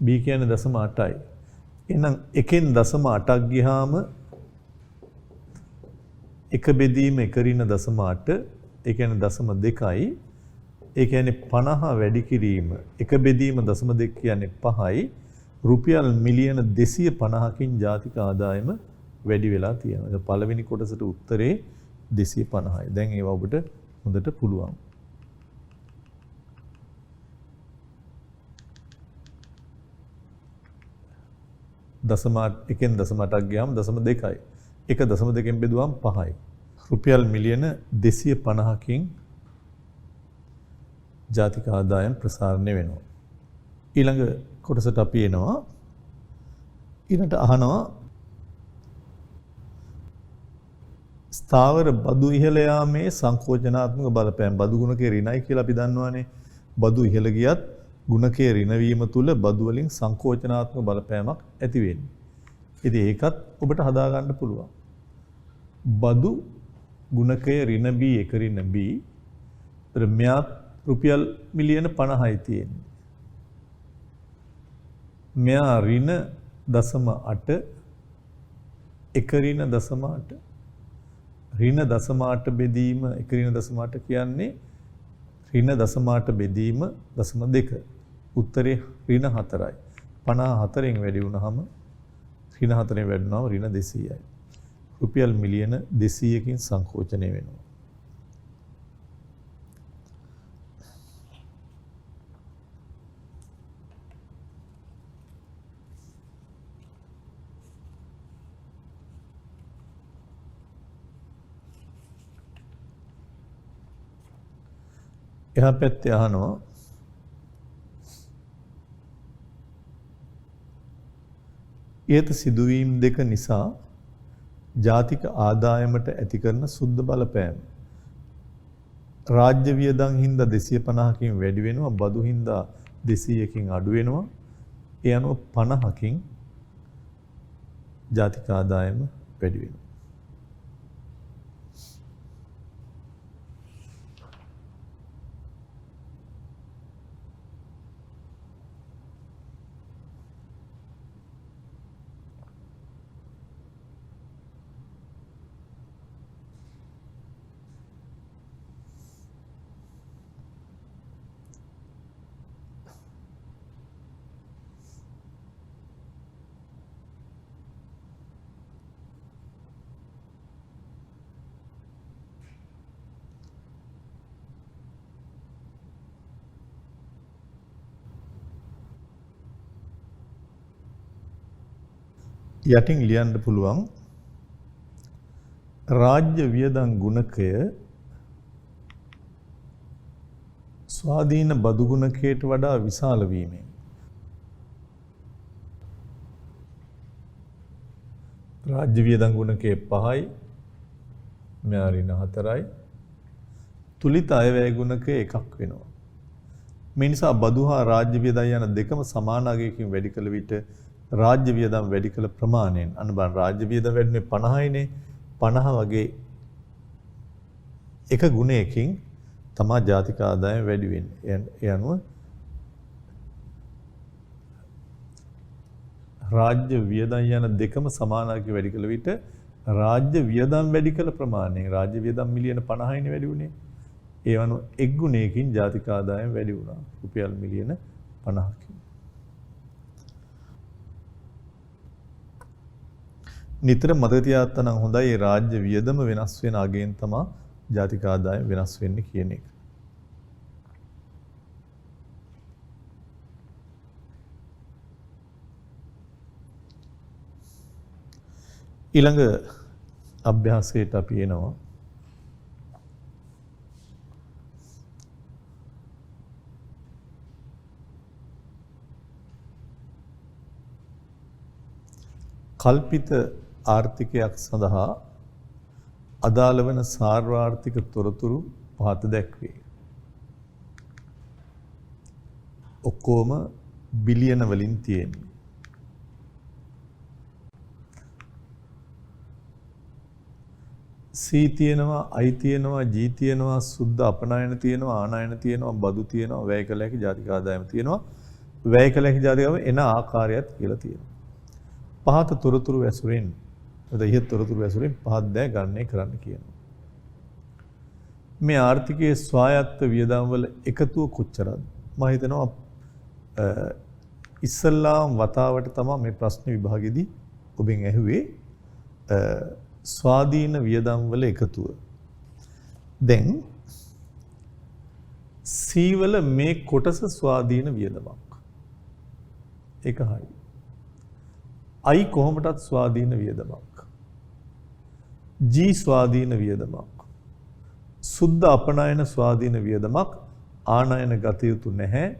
B කියන්නේ 0.8යි. එහෙනම් එකෙන් 0.8ක් ගියාම එක බෙදීම එක ඍණ 0.8 ඒ කියන්නේ 0.2යි. ඒ කියන්නේ 50 වැඩි කිරීම එක බෙදීම 0.2 කියන්නේ 5යි. රුපියල් මිලියන 250කින් ජාතික ආදායම වැඩි වෙලා තියෙනවා. පළවෙනි කොටසට උත්තරේ 250යි. දැන් ඒව ඔබට හොඳට පුළුවන්. එකෙන් 0.8ක් ගියාම 0.2යි. එක 0.2කින් බෙදුවාම 5යි. රුපියල් මිලියන 250කින් ජාතික ආදායම් ප්‍රසාරණය වෙනවා. ඊළඟ කොටසට අපි එනවා. ඊළඟට අහනවා ස්ථාවර බදු ඉහළ යාමේ සංකෝචනාත්මක බලපෑම. බදු ගුණකේ ඍණයි කියලා අපි දන්නවානේ. බදු ඉහළ ගියත් ගුණකයේ ඍණ වීම තුල බදු වලින් සංකෝචනාත්මක බලපෑමක් ඇති වෙන්නේ. ඉතින් ඒකත් ඔබට හදා ගන්න පුළුවන්. බදු ගුණකයේ ඍණ B එක ඍණ B. ඒතර මෙයාත් රුපියල් මිලියන 50යි තියෙන්නේ. මෙයා ඍණ 0.8 එක ඍණ 0.8 ඍණ 0.8 බෙදීම එක ඍණ 0.8 කියන්නේ ඍණ 0.8 බෙදීම 0.2. උත්තරේ ඍණ 4යි. 54න් වැඩි වුණාම ඍණ 4ෙන් වැඩි වුණාම ඍණ 200යි. රුපියල් මිලියන 200කින් සංකෝචනය වෙනවා. එහා පැත්තේ අහනවා ඊට සිදුවීම් දෙක නිසා ජාතික ආදායමට ඇති කරන සුද්ධ බලපෑම. රාජ්‍ය වියදම් හින්දා 250කින් වැඩි වෙනවා, බදු හින්දා 200කින් අඩු වෙනවා. ඒ අනුව 50කින් ජාතික ආදායම වැඩි වෙනවා. යටින් ලියන්න පුළුවන් රාජ්‍ය වියදම් ගුණකය ස්වාධීන බදු ගුණකයට වඩා විශාල වීමෙන් රාජ්‍ය වියදම් ගුණකය 5යි මෙයාරින 4යි තුලිත අයවැය ගුණකය 1ක් වෙනවා. මේ නිසා බදු හා රාජ්‍ය වියදම් යන දෙකම සමාන අගයකින් වැඩි කළ විට රාජ්‍ය වියදම් වැඩි කළ ප්‍රමාණයෙන් අන්න බලන්න රාජ්‍ය වියදම් වැඩිනේ 50යිනේ 50 වගේ එක ගුණයකින් තමයි ජාතික ආදායම වැඩි වෙන්නේ. ඒ අනුව රාජ්‍ය වියදම් යන දෙකම සමානකම් වැඩි කළ විට රාජ්‍ය වියදම් වැඩි කළ ප්‍රමාණයෙන් රාජ්‍ය වියදම් මිලියන 50යිනේ වැඩි වුණේ. ඒ අනුව එක් ගුණයකින් ජාතික ආදායම වැඩි වුණා. රුපියල් මිලියන 50කින්. නිතර මතක තියාගන්න නම් හොඳයි මේ රාජ්‍ය වියදම වෙනස් වෙන අගෙන් තමයි ජාතික ආදායම වෙනස් වෙන්නේ කියන එක. ඊළඟ අභ්‍යාසයට අපි එනවා. කල්පිත ආර්ථිකයක් සඳහා අදාළ වන සාර්වාර්ථික තොරතුරු පහත දැක්වේ. ඔක්කොම බිලියන වලින් තියෙන්නේ. C තියෙනවා, I තියෙනවා, G තියෙනවා, සුද්ධ අපනයන තියෙනවා, ආනයන තියෙනවා, බදු තියෙනවා, වැය කළ හැකි ජාතික ආදායම තියෙනවා. වැය කළ හැකි ජාතික ආදායම එන ආකාරයත් කියලා තියෙනවා. පහත තොරතුරු ඇසුරෙන් ඉහත තොරතුරු ඇසුරෙන් පහත් දෑ ගණනය කරන්න කියනවා. මේ ආර්ථිකයේ ස්වායත්ත වියදම් වල එකතුව කොච්චරද? මම හිතනවා ඉස්සල්ලාම වතාවට තමයි මේ ප්‍රශ්න විභාගෙදී ඔබෙන් ඇහුවේ ස්වාධීන වියදම් වල එකතුව. දැන් C වල මේ කොටස ස්වාධීන වියදමක්. ඒක හරියි. I කොහොමටත් ස්වාධීන වියදමක්. G ස්වාධීන වියදමක්. සුද්ධ අපනයන ස්වාධීන වියදමක්. ආනයන ගත යුතු නැහැ.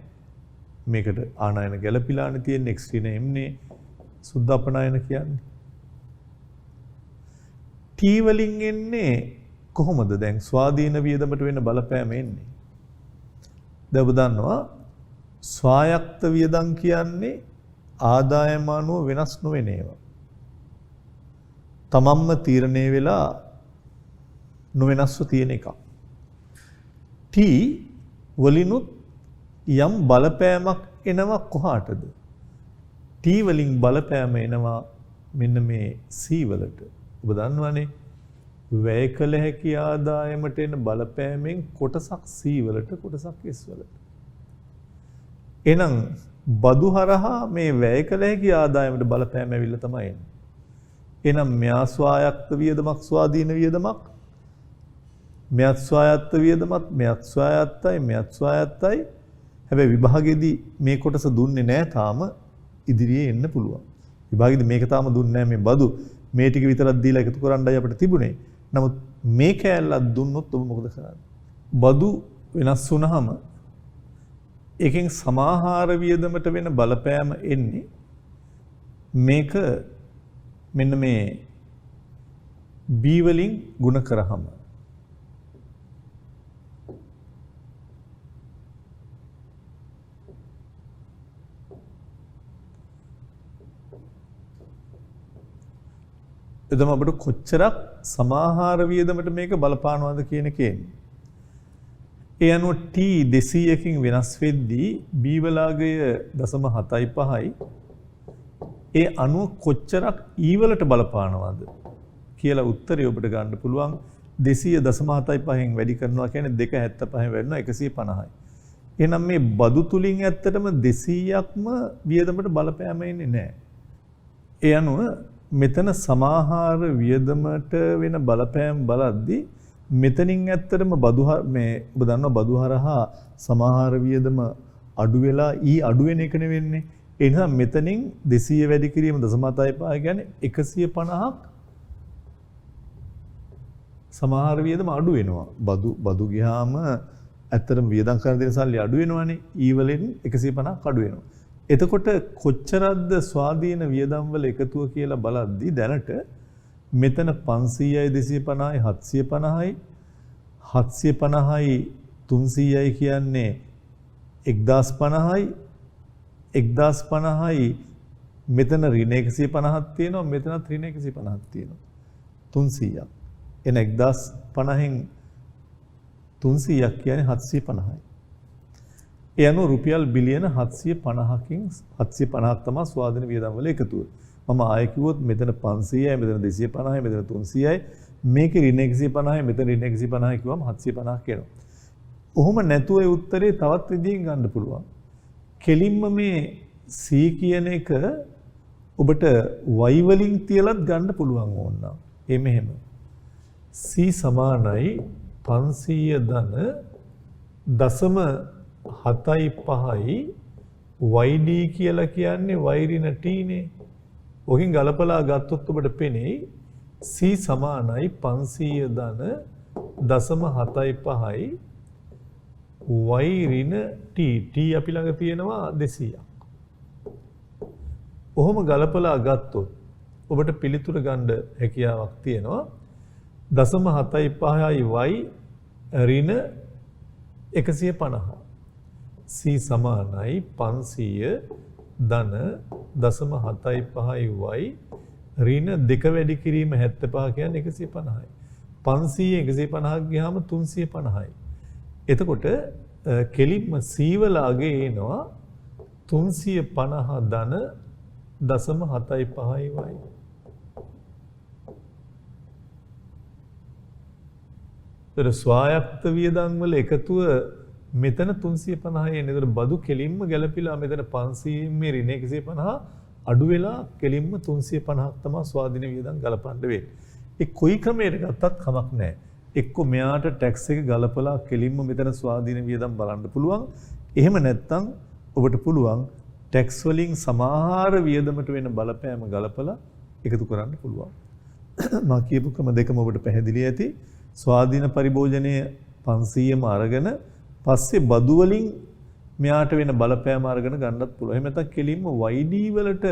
මේකට ආනයන ගැළපීලානේ තියෙන්නේ X නේ M නේ සුද්ධ අපනයන කියන්නේ. T වලින් එන්නේ කොහොමද දැන් ස්වාධීන වියදමට වෙන බලපෑම එන්නේ? දැන් ඔබ දන්නවා ස්වායක්ත වියදම් කියන්නේ ආදායම අනුව වෙනස් නොවන ඒවා. තමන්ම තීරණය වෙලා නොවෙනස්ව තියෙන එක. T වලිනුත් යම් බලපෑමක් එනවා කොහාටද? T වලින් බලපෑම එනවා මෙන්න මේ C වලට. ඔබ දන්නවනේ වැය කළ හැකි ආදායමට එන බලපෑමෙන් කොටසක් C වලට කොටසක් S වලට. එහෙනම් බදු හරහා මේ වැය කළ හැකි ආදායමට බලපෑම ඇවිල්ලා තමයි එන්නේ. එහෙනම් මෙයා ස්වායත්ත වියදමක් ස්වාධීන වියදමක්. මෙයත් ස්වායත්ත වියදමක්, මෙයත් ස්වායත්තයි, මෙයත් ස්වායත්තයි. හැබැයි විභාගෙදී මේ කොටස දුන්නේ නැහැ තාම ඉදිරියේ එන්න පුළුවන්. විභාගෙදී මේක තාම දුන්නේ නැහැ මේ බදු. මේ ටික විතරක් දීලා එකතු කරන්නයි අපිට තිබුණේ. නමුත් මේ කෑල්ලක් දුන්නොත් ඔබ මොකද කරන්නේ? බදු වෙනස් වුණාම එකෙන් සමාහාර වියදමට වෙන බලපෑම එන්නේ මේක මෙන්න මේ B වලින් ගුණ කරාම. එතම අපිට කොච්චරක් සමාහාර වියදමට මේක බලපානවද කියන එකේ. ඒ අනුව T 200කින් වෙනස් වෙද්දී B වලාගය 0.75යි. ඒ අනුව කොච්චරක් E වලට බලපානවද කියලා උත්තරය ඔබට ගන්න පුළුවන්. 200.75න් වැඩි කරනවා කියන්නේ 2.75න් වැඩිනවා 150යි. එහෙනම් මේ බදු තුලින් ඇත්තටම 200ක්ම වියදමට බලපෑම එන්නේ නැහැ. ඒ අනුව මෙතන සමාහාර වියදමට වෙන බලපෑම් බලද්දී මෙතනින් ඇත්තටම බදු මේ ඔබ දන්නවා බදු හරහා සමාහාර වියදම අඩු වෙලා අඩු වෙන එක නෙවෙන්නේ. ඒ නිසා මෙතනින් 200 වැඩි කිරීම 0.75 කියන්නේ 150ක් සමාහාර වියදම අඩු වෙනවා. බදු ගියාම ඇත්තටම වියදම් කරන දේ සල්ලි අඩු වෙනවනේ. වලින් 150ක් අඩු වෙනවා. එතකොට කොච්චරක්ද ස්වාධීන වියදම් වල එකතුව කියලා බලද්දී දැනට මෙතන 500යි 250යි 750යි 750යි 300යි කියන්නේ 1050යි 1050යි මෙතන ඍණ 150ක් තියෙනවා මෙතනත් ඍණ 150ක් තියෙනවා 300ක් එන 1050න් 300ක් කියන්නේ 750යි. ඒ අනුව රුපියල් බිලියන 750කින් 750ක් තමයි ස්වාධීන වියදම් වල එකතුව. මම ආයෙ කිව්වොත් මෙතන 500යි මෙතන 250යි මෙතන 300යි මේකේ ඍණ 150යි මෙතන ඍණ 150යි කිව්වම 750ක් එනවා. ඔහොම නැතුව ඒ උත්තරේ තවත් විදිහින් ගන්න පුළුවන්. කෙලින්ම මේ C කියන එක ඔබට y වලින් තියලත් ගන්න පුළුවන් ඕනනම්. ඒ මෙහෙම. C සමානයි 500 ධන දශම 7.5යි YD කියලා කියන්නේ y ඍණ t නේ. ඔකින් ගලපලා ගත්තොත් ඔබට පෙනෙයි C සමානයි 500 ධන දශම 7.5යි y ඍණ t. t අපි ළඟ තියෙනවා 200ක්. ඔහොම ගලපලා ගත්තොත් ඔබට පිළිතුර ගන්න හැකියාවක් තියෙනවා. දශම 7.5යි y ඍණ 150. C සමානයි 500 ධන දශම 7.5යි y ඍණ 2 වැඩි කිරීම 75 කියන්නේ 150යි. 500 150ක් ගියාම 350යි. එතකොට කෙලින්ම C වලගේ එනවා 350 ධන දශම 7.5යි y. ඒතර ස්වායත්ත වියදම් වල එකතුව මෙතන 350යි එන්නේ. ඒතර බදු කෙලින්ම ගැලපිලා මෙතන 500 මේ ඍණ 150 අඩු වෙලා කෙලින්ම 350ක් තමයි ස්වාධීන වියදම් ගලපන්න වෙන්නේ. ඒ කොයි ක්‍රමයකට ගත්තත් කමක් නැහැ. එක්ක මෙයාට ටැක්ස් එක ගලපලා කෙලින්ම මෙතන ස්වාධීන වියදම් බලන්න පුළුවන්. එහෙම නැත්නම් ඔබට පුළුවන් ටැක්ස් වලින් සමාහාර වියදමට වෙන බලපෑම ගලපලා එකතු කරන්න පුළුවන්. මා කියපු ක්‍රම දෙකම ඔබට පැහැදිලි ඇති. ස්වාධීන පරිභෝජනය 500ම අරගෙන පස්සේ බදු වලින් මෙයාට වෙන බලපෑම අරගෙන ගන්නත් පුළුවන්. එහෙම නැත්නම් කෙලින්ම YD වලට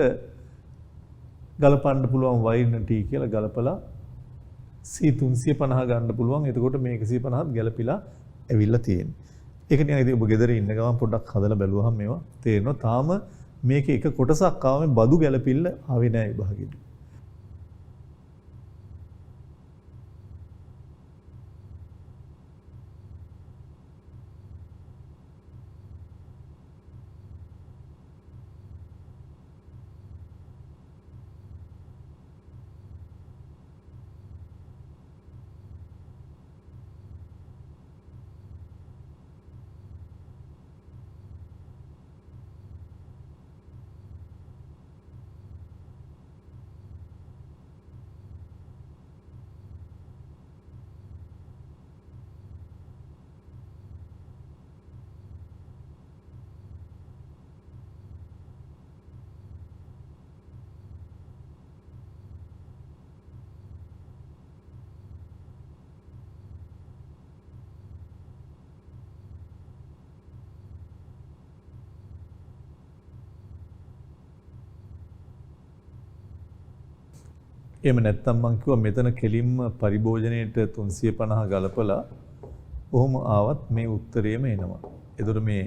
ගලපන්න පුළුවන් y ඍණ t කියලා ගලපලා C 350 ගන්න පුළුවන්. එතකොට මේ 150ත් ගැලපිලා ඇවිල්ලා තියෙන්නේ. ඒක නිකන් ඉතින් ඔබ ගෙදර ඉන්න ගමන් පොඩ්ඩක් හදලා බැලුවහම මේවා තේරෙනවා. තාම මේකේ එක කොටසක් ආවම බදු ගැලපිල්ල ආවේ නැහැ විභාගෙදී. එහෙම නැත්නම් මං කිව්වා මෙතන කෙලින්ම පරිභෝජනයේට 350 ගලපලා කොහොම ආවත් මේ උත්තරේම එනවා. ඒතර මේ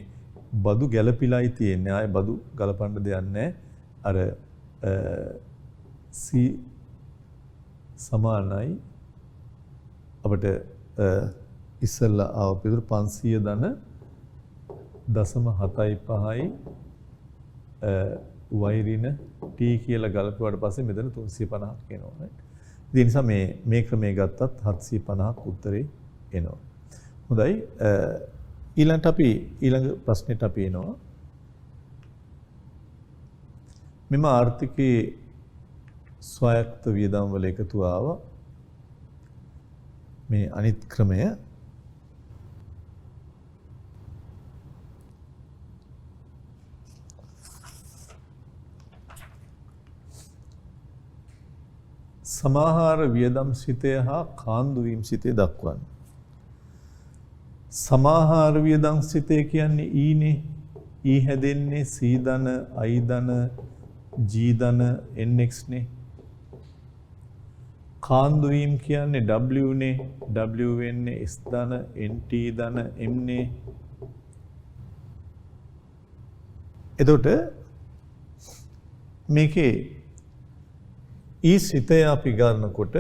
බදු ගැළපිලායි තියෙන්නේ. ආයේ බදු ගලපන්න දෙයක් නැහැ. අර C සමානයි අපිට ඉස්සෙල්ලා ආව පිටුර 500 ධන 0.75යි y ඍණ t කියලා ගලපුවාට පස්සේ මෙතන 350ක් එනවා නේ. ඒ නිසා මේ ක්‍රමයේ ගත්තත් 750ක් උත්තරේ එනවා. හොඳයි. ඊළඟ ප්‍රශ්නෙට අපි එනවා. මෙම ආර්ථිකයේ ස්වායත්ත වියදම් වල එකතු ආවා. මේ අනිත් ක්‍රමය සමාහාර වියදම් සිතය හා කාන්දු වීම සිතේ දක්වන්න. සමාහාර වියදම් සිතේ කියන්නේ ඊනේ. ඊ හැදෙන්නේ C ධන, I ධන, G ධන, NX නේ. කාන්දු වීම කියන්නේ W නේ. W වෙන්නේ S ධන, NT ධන, M නේ. එතකොට මේකේ ඊ සිතය අපි ගන්නකොට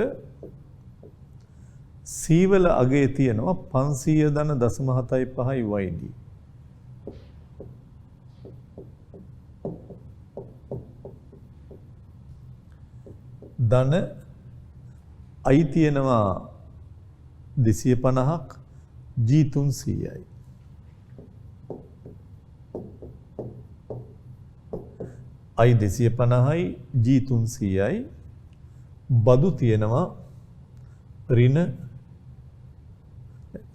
C වල අගේ තියෙනවා 500 ධන 0.75යි YD. ධන I තියෙනවා 250ක් G 300යි. I 250යි G 300යි. බදු තියෙනවා ඍණ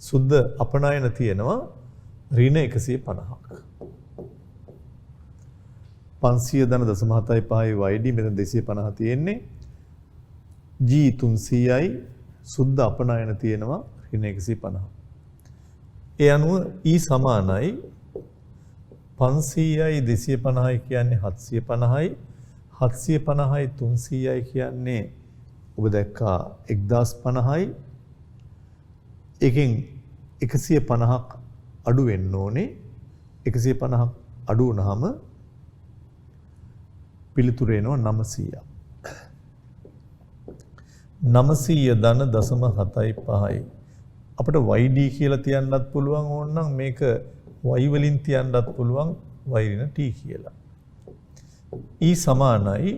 සුද්ධ අපනයන තියෙනවා ඍණ 150ක්. 500 ධන 0.75යි YD මෙතන 250 තියෙන්නේ. G 300යි සුද්ධ අපනයන තියෙනවා ඍණ 150. ඒ අනුව E සමානයි 500යි 250යි කියන්නේ 750යි 750යි 300යි කියන්නේ ඔබ දැක්කා 1050යි. එකෙන් 150ක් අඩු වෙන්න ඕනේ. 150ක් අඩු වුණාම පිළිතුර එනවා 900ක්. 900 ධන 0.75යි. අපිට YD කියලා තියන්නත් පුළුවන් ඕනනම් මේක y වලින් තියන්නත් පුළුවන් y ඍණ t කියලා. E සමානයි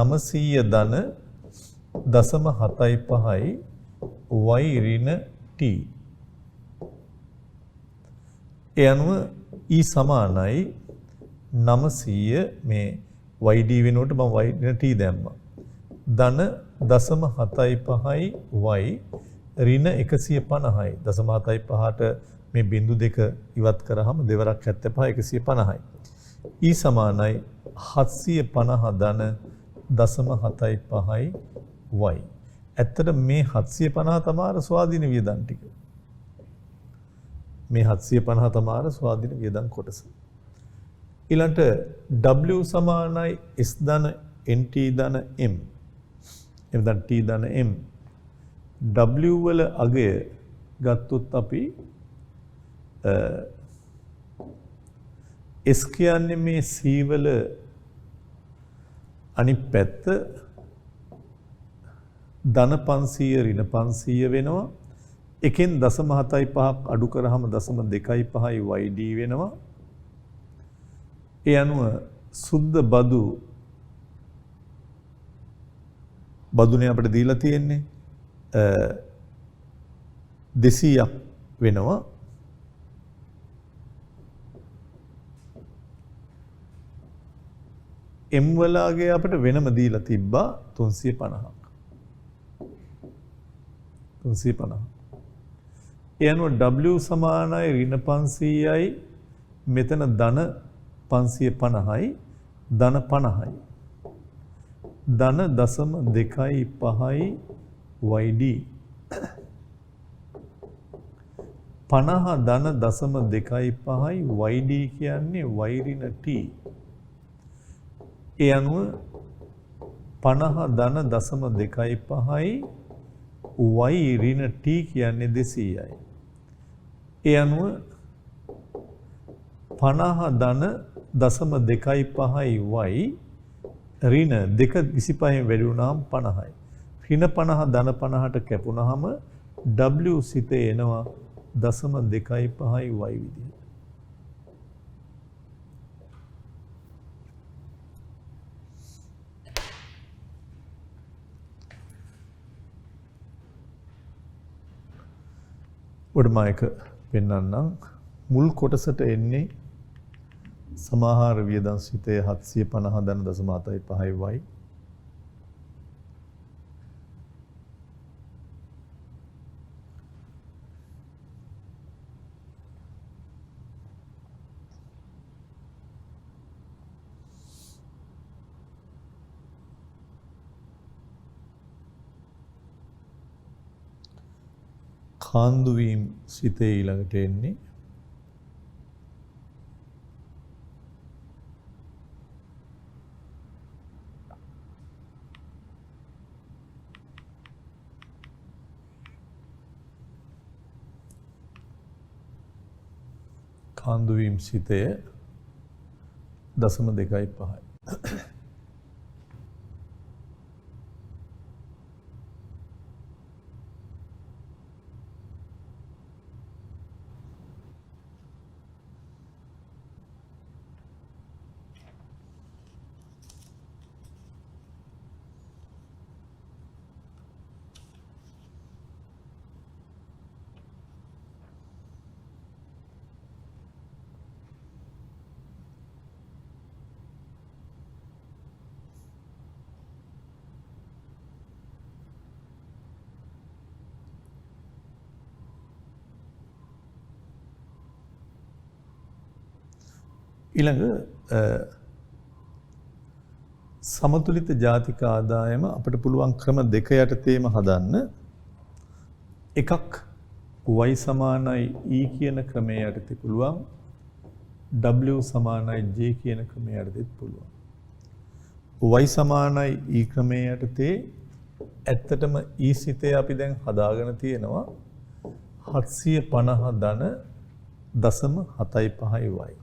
900 ධන 0.75යි y ඍණ t. ඒ අනුව E සමානයි 900 මේ YD වෙනුවට මම y ඍණ t දැම්මා. ධන 0.75යි y ඍණ 150යි. 0.75ට මේ බිංදු දෙක ඉවත් කරාම දෙවරක් 75 150යි. E සමානයි 750 ධන 0.75යි y. ඇත්තට මේ 750 තමයි ස්වාධීන වියදම් ටික. මේ 750 තමයි ස්වාධීන වියදම් කොටස. ඊළඟට W සමානයි S ධන NT ධන M. එතන T ධන M. W වල අගය ගත්තොත් අපි S කියන්නේ මේ C වල අනිත් පැත්ත ධන 500 ඍණ 500 වෙනවා. එකෙන් 0.75ක් අඩු කරාම 0.25යි YD වෙනවා. ඒ අනුව සුද්ධ බදුනේ අපිට දීලා තියෙන්නේ 200ක් වෙනවා. M වලගේ අපිට වෙනම දීලා තිබ්බා 350ක්. 350. ඒ අනුව W සමානයි ඍණ 500යි මෙතන ධන 550යි ධන 50යි. ධන 0.25යි YD. 50 ධන 0.25යි YD කියන්නේ y ඍණ t. ඒ අනුව 50 ධන 0.25යි y ඍණ t කියන්නේ 200යි. ඒ අනුව 50 ධන 0.25යි y ඍණ 2.25න් වැඩි වුණාම 50යි. ඍණ 50 ධන 50ට කැපුණාම w සිතේ එනවා 0.25යි y විදිහට. ඔඩමායක පෙන්වන්නම් මුල් කොටසට එන්නේ සමාහාර වියදම් සිතේ 750 ධන 0.75යි y කාන්දු වීම සිතේ ඊළඟට එන්නේ කාන්දු වීම සිතේ 0.25යි. ඊළඟ සමතුලිත ජාතික ආදායම අපිට පුළුවන් ක්‍රම දෙක යටතේම හදන්න. එකක් y සමානයි e කියන ක්‍රමයේ යටතේ පුළුවන්. w සමානයි j කියන ක්‍රමයේ යටතේත් පුළුවන්. y සමානයි e ක්‍රමයේ යටතේ ඇත්තටම e සිතේ අපි දැන් හදාගෙන තියෙනවා 750 ධන 0.75යි y.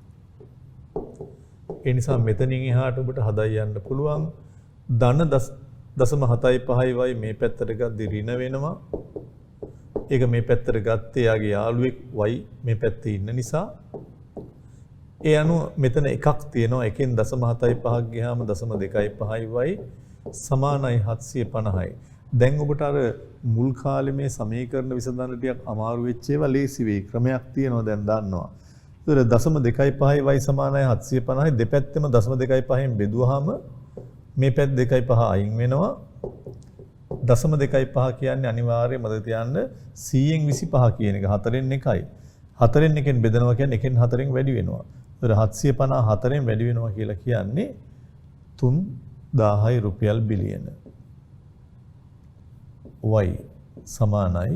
ඒ නිසා මෙතනින් එහාට ඔබට හදා යන්න පුළුවන් ධන 0.75යි y මේ පැත්තට ගද්දි ඍණ වෙනවා. ඒක මේ පැත්තට ගත්තේ යාගේ යාළුවෙක් y මේ පැත්තේ ඉන්න නිසා. ඒ අනුව මෙතන එකක් තියෙනවා. එකෙන් 0.75ක් ගියාම 0.25යි y සමානයි 750යි. දැන් ඔබට අර මුල් කාලේ මේ සමීකරණ විසඳන්න ටිකක් අමාරු වෙච්ච ඒවා ලේසි වෙයි. ක්‍රමයක් තියෙනවා දැන් දන්නවා. ඒතර 0.25යි y සමානයි 750යි දෙපැත්තෙම 0.25න් බෙදුවාම මේ පැත්ත 2.5 අයින් වෙනවා. 0.25 කියන්නේ අනිවාර්යයෙන් මතක තියාගන්න 100න් 25 කියන එක 4න් 1යි. 4න් 1ෙන් බෙදනවා කියන්නේ 1න් 4න් වැඩි වෙනවා. ඒතර 750 4න් වැඩි වෙනවා කියලා කියන්නේ 3000යි රුපියල් බිලියන. y සමානයි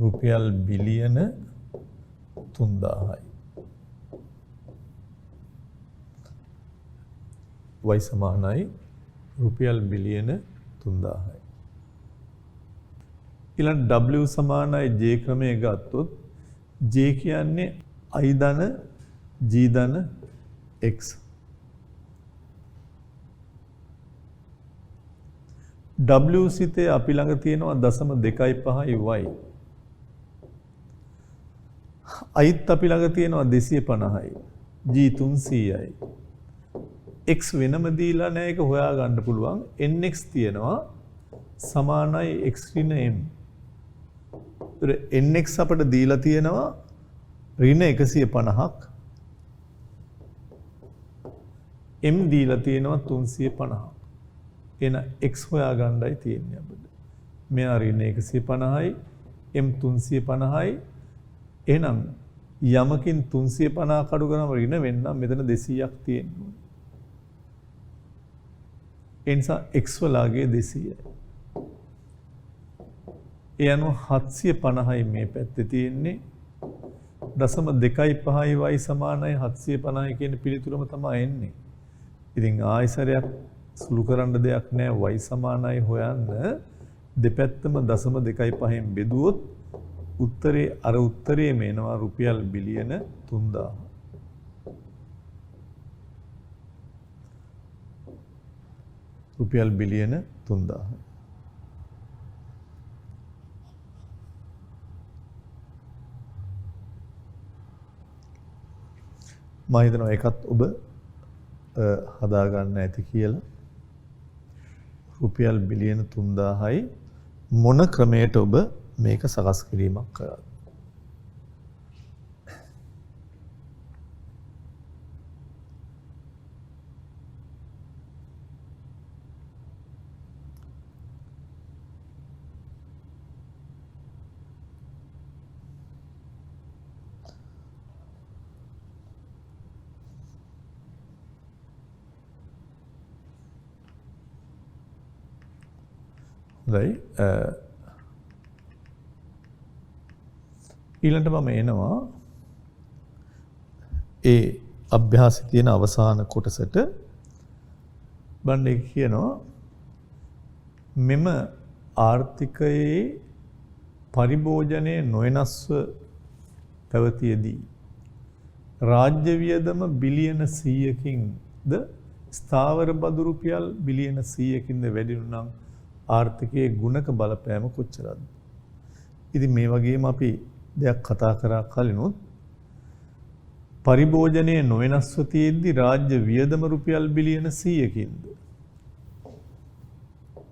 රුපියල් බිලියන 3000යි. y සමානයි රුපියල් බිලියන 3000යි. ඊළඟ w සමානයි j ක්‍රමයේ ගත්තොත් j කියන්නේ i ධන g ධන x. w සිතේ අපි ළඟ තියෙනවා 0.25යි y. iත් අපි ළඟ තියෙනවා 250යි. g 300යි. x වෙනම දීලා නැහැ ඒක හොයා ගන්න පුළුවන්. nx තියෙනවා සමානයි x ඍණ m. ඒතර nx අපිට දීලා තියෙනවා ඍණ 150ක්. m දීලා තියෙනවා 350ක්. එන x හොයා ගන්නයි තියෙන්නේ අපිට. මෙයා ඍණ 150යි m 350යි. එහෙනම් යමකින් 350 කඩු කරාම ඍණ වෙන්නම් මෙතන 200ක් තියෙනවා. ඒ නිසා x වලගේ 200යි. ඒ අනුව 750යි මේ පැත්තේ තියෙන්නේ. 0.25යි y සමානයි 750යි කියන පිළිතුරම තමයි එන්නේ. ඉතින් ආයසරයක් සුළු කරන්න දෙයක් නැහැ y සමානයි හොයන්න දෙපැත්තම 0.25න් බෙදුවොත් උත්තරේ මේනවා රුපියල් බිලියන 3000. රුපියල් බිලියන 3000. මම හිතනවා ඒකත් ඔබ හදා ගන්න ඇති කියලා. රුපියල් බිලියන 3000යි මොන ක්‍රමයට ඔබ මේක සකස් කිරීමක් කරාද? ඊළඟට මම එනවා ඒ අභ්‍යාසයේ තියෙන අවසාන කොටසට. බණ්ඩේ කියනවා මෙම ආර්ථිකයේ පරිභෝජනයේ නොවෙනස්ව පැවතියදී රාජ්‍ය වියදම බිලියන 100කින්ද ස්ථාවර බදු රුපියල් බිලියන 100කින්ද වැඩි වුණා නම් ආර්ථිකයේ ගුණක බලපෑම කොච්චරද? ඉතින් මේ වගේම අපි දෙයක් කතා කරා කලිනුත් පරිභෝජනයේ නොවෙනස්ව තියෙද්දි රාජ්‍ය වියදම රුපියල් බිලියන 100කින්ද?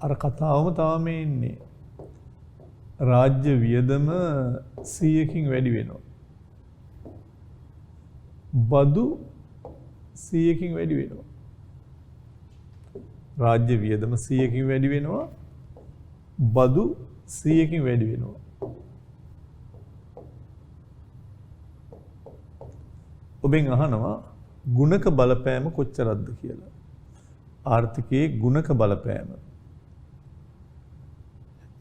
අර කතාවම තාම ඉන්නේ. රාජ්‍ය වියදම 100කින් වැඩි වෙනවා. බදු 100කින් වැඩි වෙනවා. රාජ්‍ය වියදම 100කින් වැඩි වෙනවා. බදු 100කින් වැඩි වෙනවා. ඔබෙන් අහනවා ගුණක බලපෑම කොච්චරක්ද කියලා. ආර්ථිකයේ ගුණක බලපෑම.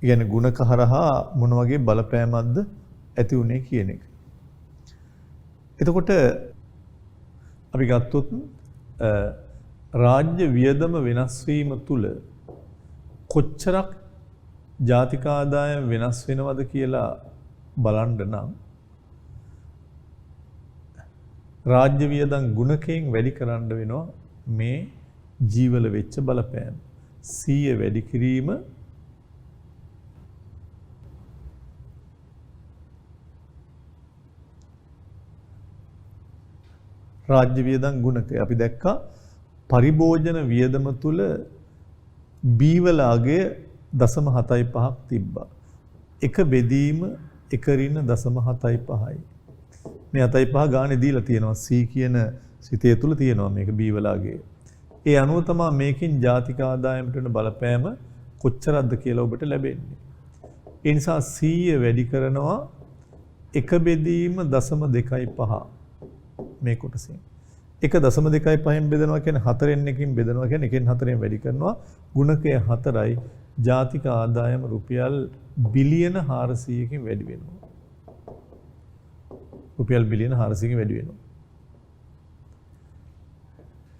කියන්නේ ගුණක හරහා මොන වගේ බලපෑමක්ද ඇති උනේ කියන එක. එතකොට අපි ගත්තොත් රාජ්‍ය වියදම වෙනස් වීම තුල කොච්චරක් ජාතික ආදායම වෙනස් වෙනවද කියලා බලන්න නම් රාජ්‍ය වියදම් ගුණකයෙන් වැඩි කරන්න වෙනවා මේ ජීවල වෙච්ච බලපෑම. 100 වැඩි කිරීම රාජ්‍ය වියදම් ගුණකය. අපි දැක්කා පරිභෝජන වියදම තුල B වල අගය 0.75ක් තිබ්බා. එක බෙදීම එක ඍණ 0.75යි. මේ 7.5 ගානේ දීලා තියෙනවා C කියන සිතේ තුල තියෙනවා මේක B වල අගය. ඒ අනුව තමයි මේකෙන් ජාතික ආදායමට වෙන බලපෑම කොච්චරක්ද කියලා ඔබට ලැබෙන්නේ. ඒ නිසා 100 වැඩි කරනවා එක බෙදීම 0.25 මේ කොටසෙන්. 1.25න් බෙදනවා කියන්නේ 4න් එකකින් බෙදනවා කියන්නේ 1න් 4න් වැඩි කරනවා. ගුණකය 4යි. ජාතික ආදායම රුපියල් බිලියන 400කින් වැඩි වෙනවා. රුපියල් බිලියන 400කින් වැඩි වෙනවා.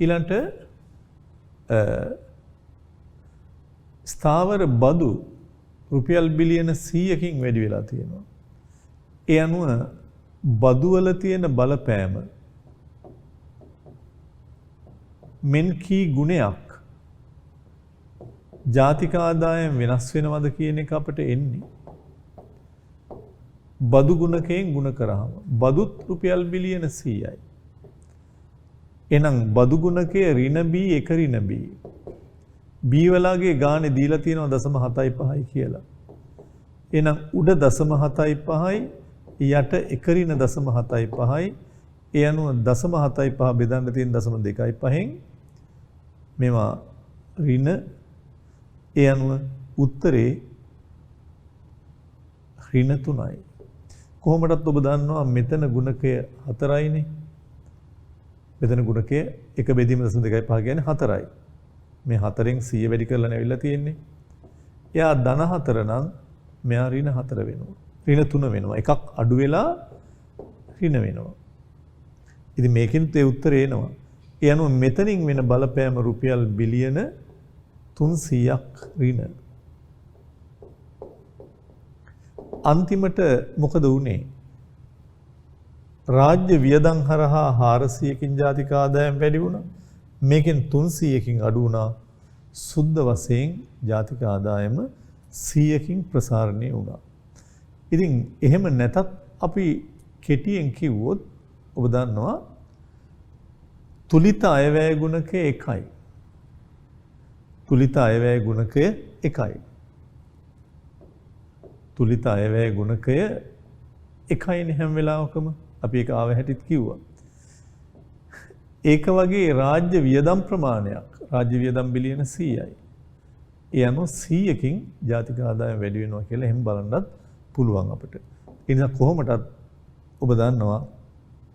ඊළඟට ස්ථාවර බදු රුපියල් බිලියන 100කින් වැඩි වෙලා තියෙනවා. ඒ අනුව බදු වල තියෙන බලපෑම මෙන් කී ගුණයක් ජාතික ආදායම වෙනස් වෙනවද කියන එක අපිට එන්නේ බදු ගුණකයෙන් ගුණ කරාම බදුත් රුපියල් බිලියන 100යි. එහෙනම් බදු ගුණකයේ ඍණ B එක ඍණ B. B වලගේ ගානේ දීලා තියෙනවා 0.75යි කියලා. එහෙනම් උඩ 0.75යි යට එක ඍණ 0.75යි. ඒ අනුව 0.75 බෙදන්න තියෙන 0.25න් මේවා ඍණ. ඒ අනුව උත්තරේ ඍණ 3යි. කොහොමදත් ඔබ දන්නවා මෙතන ගුණකය 4යිනේ. මෙතන ගුණකය එක බෙදීම 0.25 කියන්නේ 4යි. මේ 4න් 100 වැඩි කරලා නැවිලා තියෙන්නේ. එයා ධන 4 නම් මෙයා ඍණ 4 වෙනවා. ඍණ 3 වෙනවා. එකක් අඩු වෙලා ඍණ වෙනවා. ඉතින් මේකෙන් තේ උත්තරේ එනවා. ඒ අනුව මෙතනින් වෙන බලපෑම රුපියල් බිලියන 300ක් ඍණ. අන්තිමට මොකද වුනේ? රාජ්‍ය වියදම් හරහා 400කින් ජාතික ආදායම් වැඩි වුණා. මේකෙන් 300කින් අඩු වුණා. සුද්ධ වශයෙන් ජාතික ආදායම 100කින් ප්‍රසාරණය වුණා. ඉතින් එහෙම නැතත් අපි කෙටියෙන් කිව්වොත් ඔබ දන්නවා තුලිත අයවැය ගුණකය 1යි. තුලිත අයවැය ගුණකය 1යි. තුලිත අයවැය ගුණකය 1යිනේ හැම වෙලාවකම. අපි ඒක ආව හැටිත් කිව්වා. ඒක වගේ රාජ්‍ය වියදම් ප්‍රමාණයක් රාජ්‍ය වියදම් බිලියන 100යි. ඒ අනුව 100කින් ජාතික ආදායම වැඩි වෙනවා කියලා එහෙම බලන්නත් පුළුවන් අපිට. ඒ නිසා කොහොමදත් ඔබ දන්නවා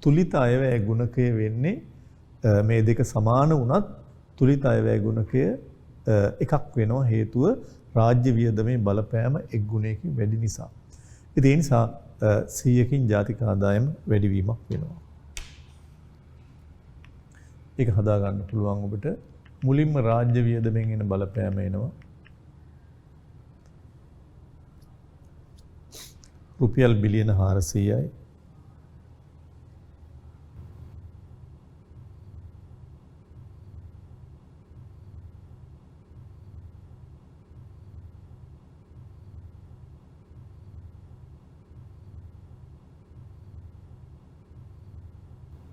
තුලිත අයවැය ගුණකය වෙන්නේ මේ දෙක සමාන වුණත් තුලිත අයවැය ගුණකය එකක් වෙනවා හේතුව රාජ්‍ය වියදමේ බලපෑම එක් ගුණයකින් වැඩි නිසා. ඉතින් ඒ නිසා 100කින් ජාතික ආදායම වැඩිවීමක් වෙනවා. ඒක හදා ගන්න පුළුවන් ඔබට. මුලින්ම රාජ්‍ය වියදමෙන් එන බලපෑම එනවා. රුපියල් බිලියන 400යි.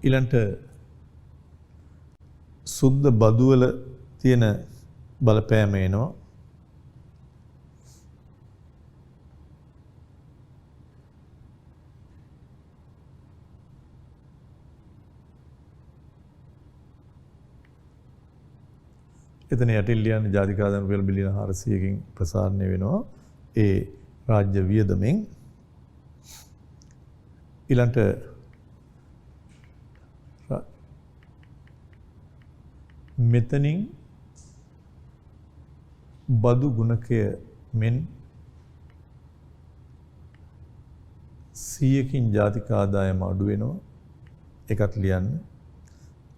ඊළඟට සුද්ධ බදු වල තියෙන බලපෑම එනවා. එතන යටිල් යන ජාතික ආදායම රුපියල් බිලියන 400කින් ප්‍රසාරණය වෙනවා ඒ රාජ්‍ය වියදමෙන්. ඊළඟට මෙතනින් බදු ගුණකය මෙන් 100කින් ජාතික ආදායම අඩු වෙනවා. ඒකත් ලියන්න.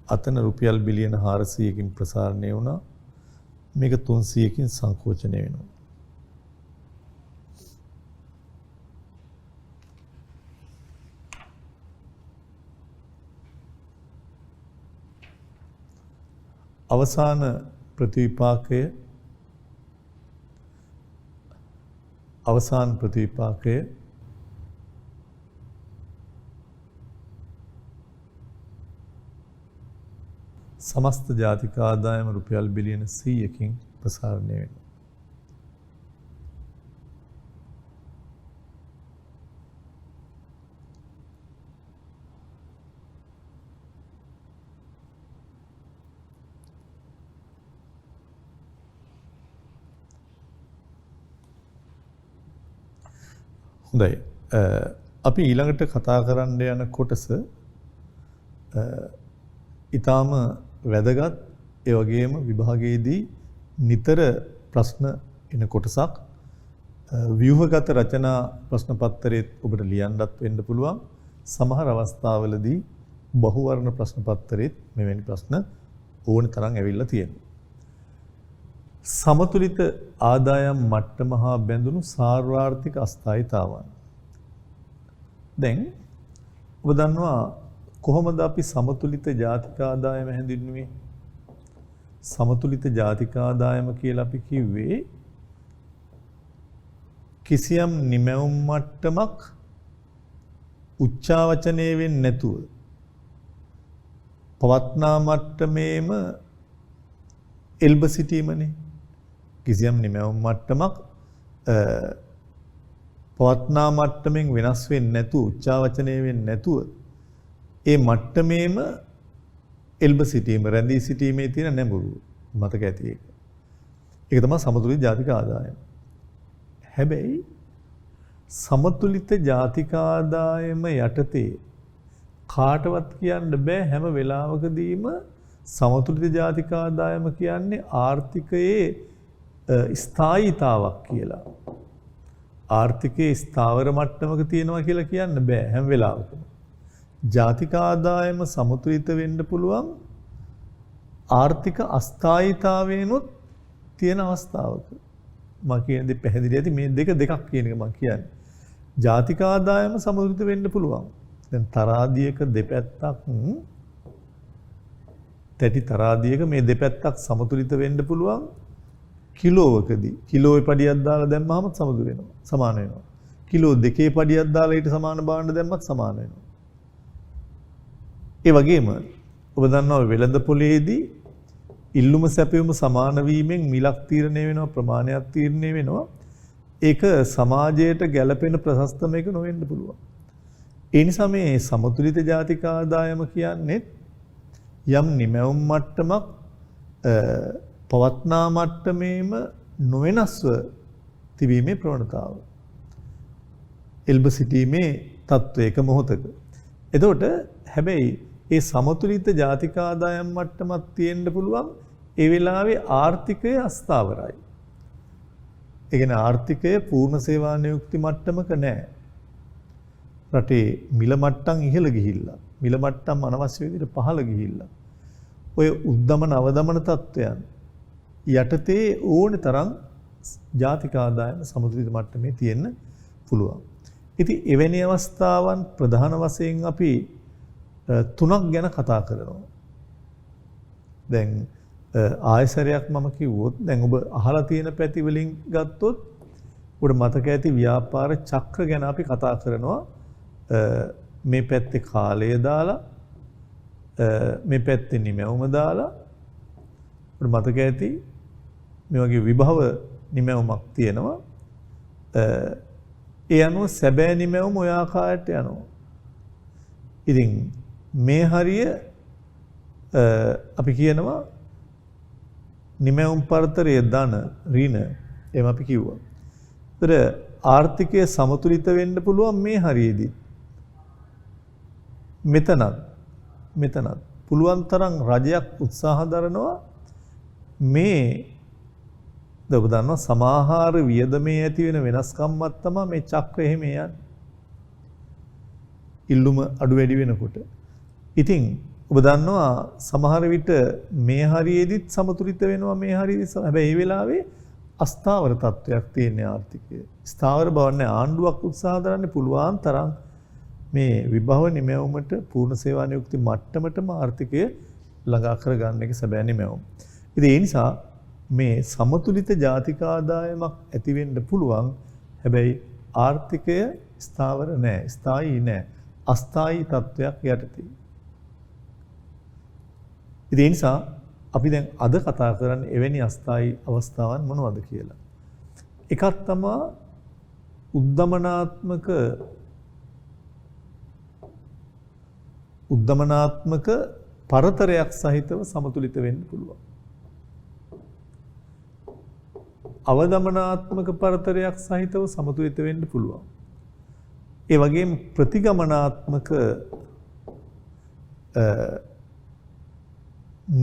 අතන රුපියල් බිලියන 400කින් ප්‍රසාරණය වුණා. මේක 300කින් සංකෝචනය වෙනවා. අවසාන ප්‍රතිවිපාකය සමස්ත ජාතික ආදායම රුපියල් බිලියන 100කින් ප්‍රසාරණය වෙනවා. හොඳයි. අපි ඊළඟට කතා කරන්න යන කොටස ඊටාම වැදගත් ඒ වගේම විභාගයේදී නිතර ප්‍රශ්න එන කොටසක්. ව්‍යුහගත රචනා ප්‍රශ්න පත්‍රයේ ඔබට ලියන්නත් වෙන්න පුළුවන්. සමහර අවස්ථාවලදී බහුවර්ණ ප්‍රශ්න පත්‍රයේත් මෙවැනි ප්‍රශ්න ඕන තරම් ඇවිල්ලා තියෙනවා. සමතුලිත ආදායම් මට්ටම හා බැඳුණු සාර්වාර්ථික අස්ථායීතාවන්. දැන් ඔබ දන්නවා කොහොමද අපි සමතුලිත ජාතික ආදායම හැඳින්වුවේ? සමතුලිත ජාතික ආදායම කියලා අපි කිව්වේ කිසියම් නිමැවුම් මට්ටමක් උච්චාවචනය වෙන්නේ නැතුව පවත්නා මට්ටමේම එල්බ සිටීමනේ. කිසියම් නිමැවුම් මට්ටමක් පවත්නා මට්ටමින් වෙනස් වෙන්නේ නැතුව උච්චාවචනය වෙන්නේ නැතුව ඒ මට්ටමේම එල්බ සිටීම රැඳී සිටීමේ තියෙන නැඹුරුව මතක ඇති එක. ඒක තමයි සමතුලිත ජාතික ආදායම. හැබැයි සමතුලිත ජාතික ආදායම යටතේ කාටවත් කියන්න බෑ හැම වෙලාවකදීම සමතුලිත ජාතික ආදායම කියන්නේ ආර්ථිකයේ ස්ථායීතාවක් කියලා. ආර්ථිකයේ ස්ථාවර මට්ටමක තියෙනවා කියලා කියන්න බෑ හැම වෙලාවකම. ජාතික ආදායම සමතුලිත වෙන්න පුළුවන් ආර්ථික අස්ථායීතාවයෙන්ොත් තියෙන අවස්ථාවක මම කියන දේ පැහැදිලි ඇති මේ දෙකක් කියන එක මම කියන්නේ. ජාතික ආදායම සමතුලිත වෙන්න පුළුවන්. දැන් තරාදියක දෙපැත්තක් තැටි තරාදියක මේ දෙපැත්තක් සමතුලිත වෙන්න පුළුවන් කිලෝවකදී. කිලෝවේ පඩියක් දාලා දැම්මම සමතුලිත වෙනවා. සමාන වෙනවා. කිලෝ දෙකේ පඩියක් දාලා ඊට සමාන භාණ්ඩ දැම්මත් සමාන වෙනවා. ඒ වගේම ඔබ දන්නවා වෙළඳ පොලේදී ඉල්ලුම සැපයුම සමාන වීමෙන් මිලක් තීරණය වෙනවා ප්‍රමාණයක් තීරණය වෙනවා. ඒක සමාජයට ගැළපෙන ප්‍රශස්තම එක නොවෙන්න පුළුවන්. ඒ නිසා මේ සමතුලිත ජාතික ආදායම කියන්නේ යම් නිමැවුම් මට්ටමක් පවත්නා මට්ටමේම නොවෙනස්ව තිබීමේ ප්‍රවණතාව. එල්බ සිටීමේ තත්ත්වයක මොහොතක. එතකොට හැබැයි ඒ සමතුලිත ජාතික ආදායම් මට්ටමක් තියෙන්න පුළුවන් ඒ වෙලාවේ ආර්ථිකය අස්ථාවරයි. ඒ කියන්නේ ආර්ථිකය පූර්ණ සේවා නියුක්ති මට්ටමක නැහැ. රටේ මිල මට්ටම් ඉහළ ගිහිල්ලා මිල මට්ටම් අනවශ්‍ය විදිහට පහළ ගිහිල්ලා ඔය උද්දමන අවදමන තත්ත්වයන් යටතේ ඕනේ තරම් ජාතික ආදායම සමතුලිත මට්ටමේ තියෙන්න පුළුවන්. ඉතින් එවැනි අවස්ථාවන් ප්‍රධාන වශයෙන් අපි තුනක් ගැන කතා කරනවා. දැන් ආයසරයක් මම කිව්වොත් දැන් ඔබ අහලා තියෙන පැති වලින් ගත්තොත් ඔබට මතක ඇති ව්‍යාපාර චක්‍ර ගැන අපි කතා කරනවා. මේ පැත්තේ කාලය දාලා මේ පැත්තේ නිමැවුම දාලා ඔබට මතක ඇති මේ වගේ විභව නිමැවුමක් තියෙනවා. ඒ අනුව සැබෑ නිමැවුම ඔය ආකාරයට යනවා. ඉතින් මේ හරිය අපි කියනවා නිමැවුම් පරතරයේ ධන ඍණ එහෙම අපි කිව්වා. ඒතර ආර්ථිකය සමතුලිත වෙන්න පුළුවන් මේ හරියේදී. මෙතනත් පුළුවන් තරම් රජයක් උත්සාහ දරනවා මේ ඔබ දන්නවා සමාහාර වියදමේ ඇති වෙන වෙනස්කම්වත් තමයි මේ චක්‍රය එහෙම යන්නේ. ඉල්ලුම අඩු වැඩි වෙනකොට. ඉතින් ඔබ දන්නවා සමහර විට මේ හරියේදීත් සමතුලිත වෙනවා මේ හරියේදී. හැබැයි මේ වෙලාවේ අස්ථාවර තත්වයක් තියෙන ආර්ථිකය. ස්ථාවර බවන්නේ ආණ්ඩුවක් උත්සාහ දරන්නේ පුළුවන් තරම් මේ විභව නිමැවුමට පූර්ණ සේවා නියුක්ති මට්ටමටම ආර්ථිකය ළඟා කරගන්න එක සැබෑ නිමැවුම. ඉතින් ඒ නිසා මේ සමතුලිත ජාතික ආදායමක් ඇති වෙන්න පුළුවන්. හැබැයි ආර්ථිකය ස්ථාවර නැහැ, ස්ථායී නැහැ. අස්ථායී තත්වයක් යටතේ. ඉතින් ඒ නිසා අපි දැන් අද කතා කරන්නේ එවැනි අස්ථායී අවස්ථාවන් මොනවද කියලා. එකක් තමයි උද්දමනාත්මක පරතරයක් සහිතව සමතුලිත වෙන්න පුළුවන්. අවදමනාත්මක පරතරයක් සහිතව සමතුලිත වෙන්න පුළුවන්. ඒ වගේම ප්‍රතිගමනාත්මක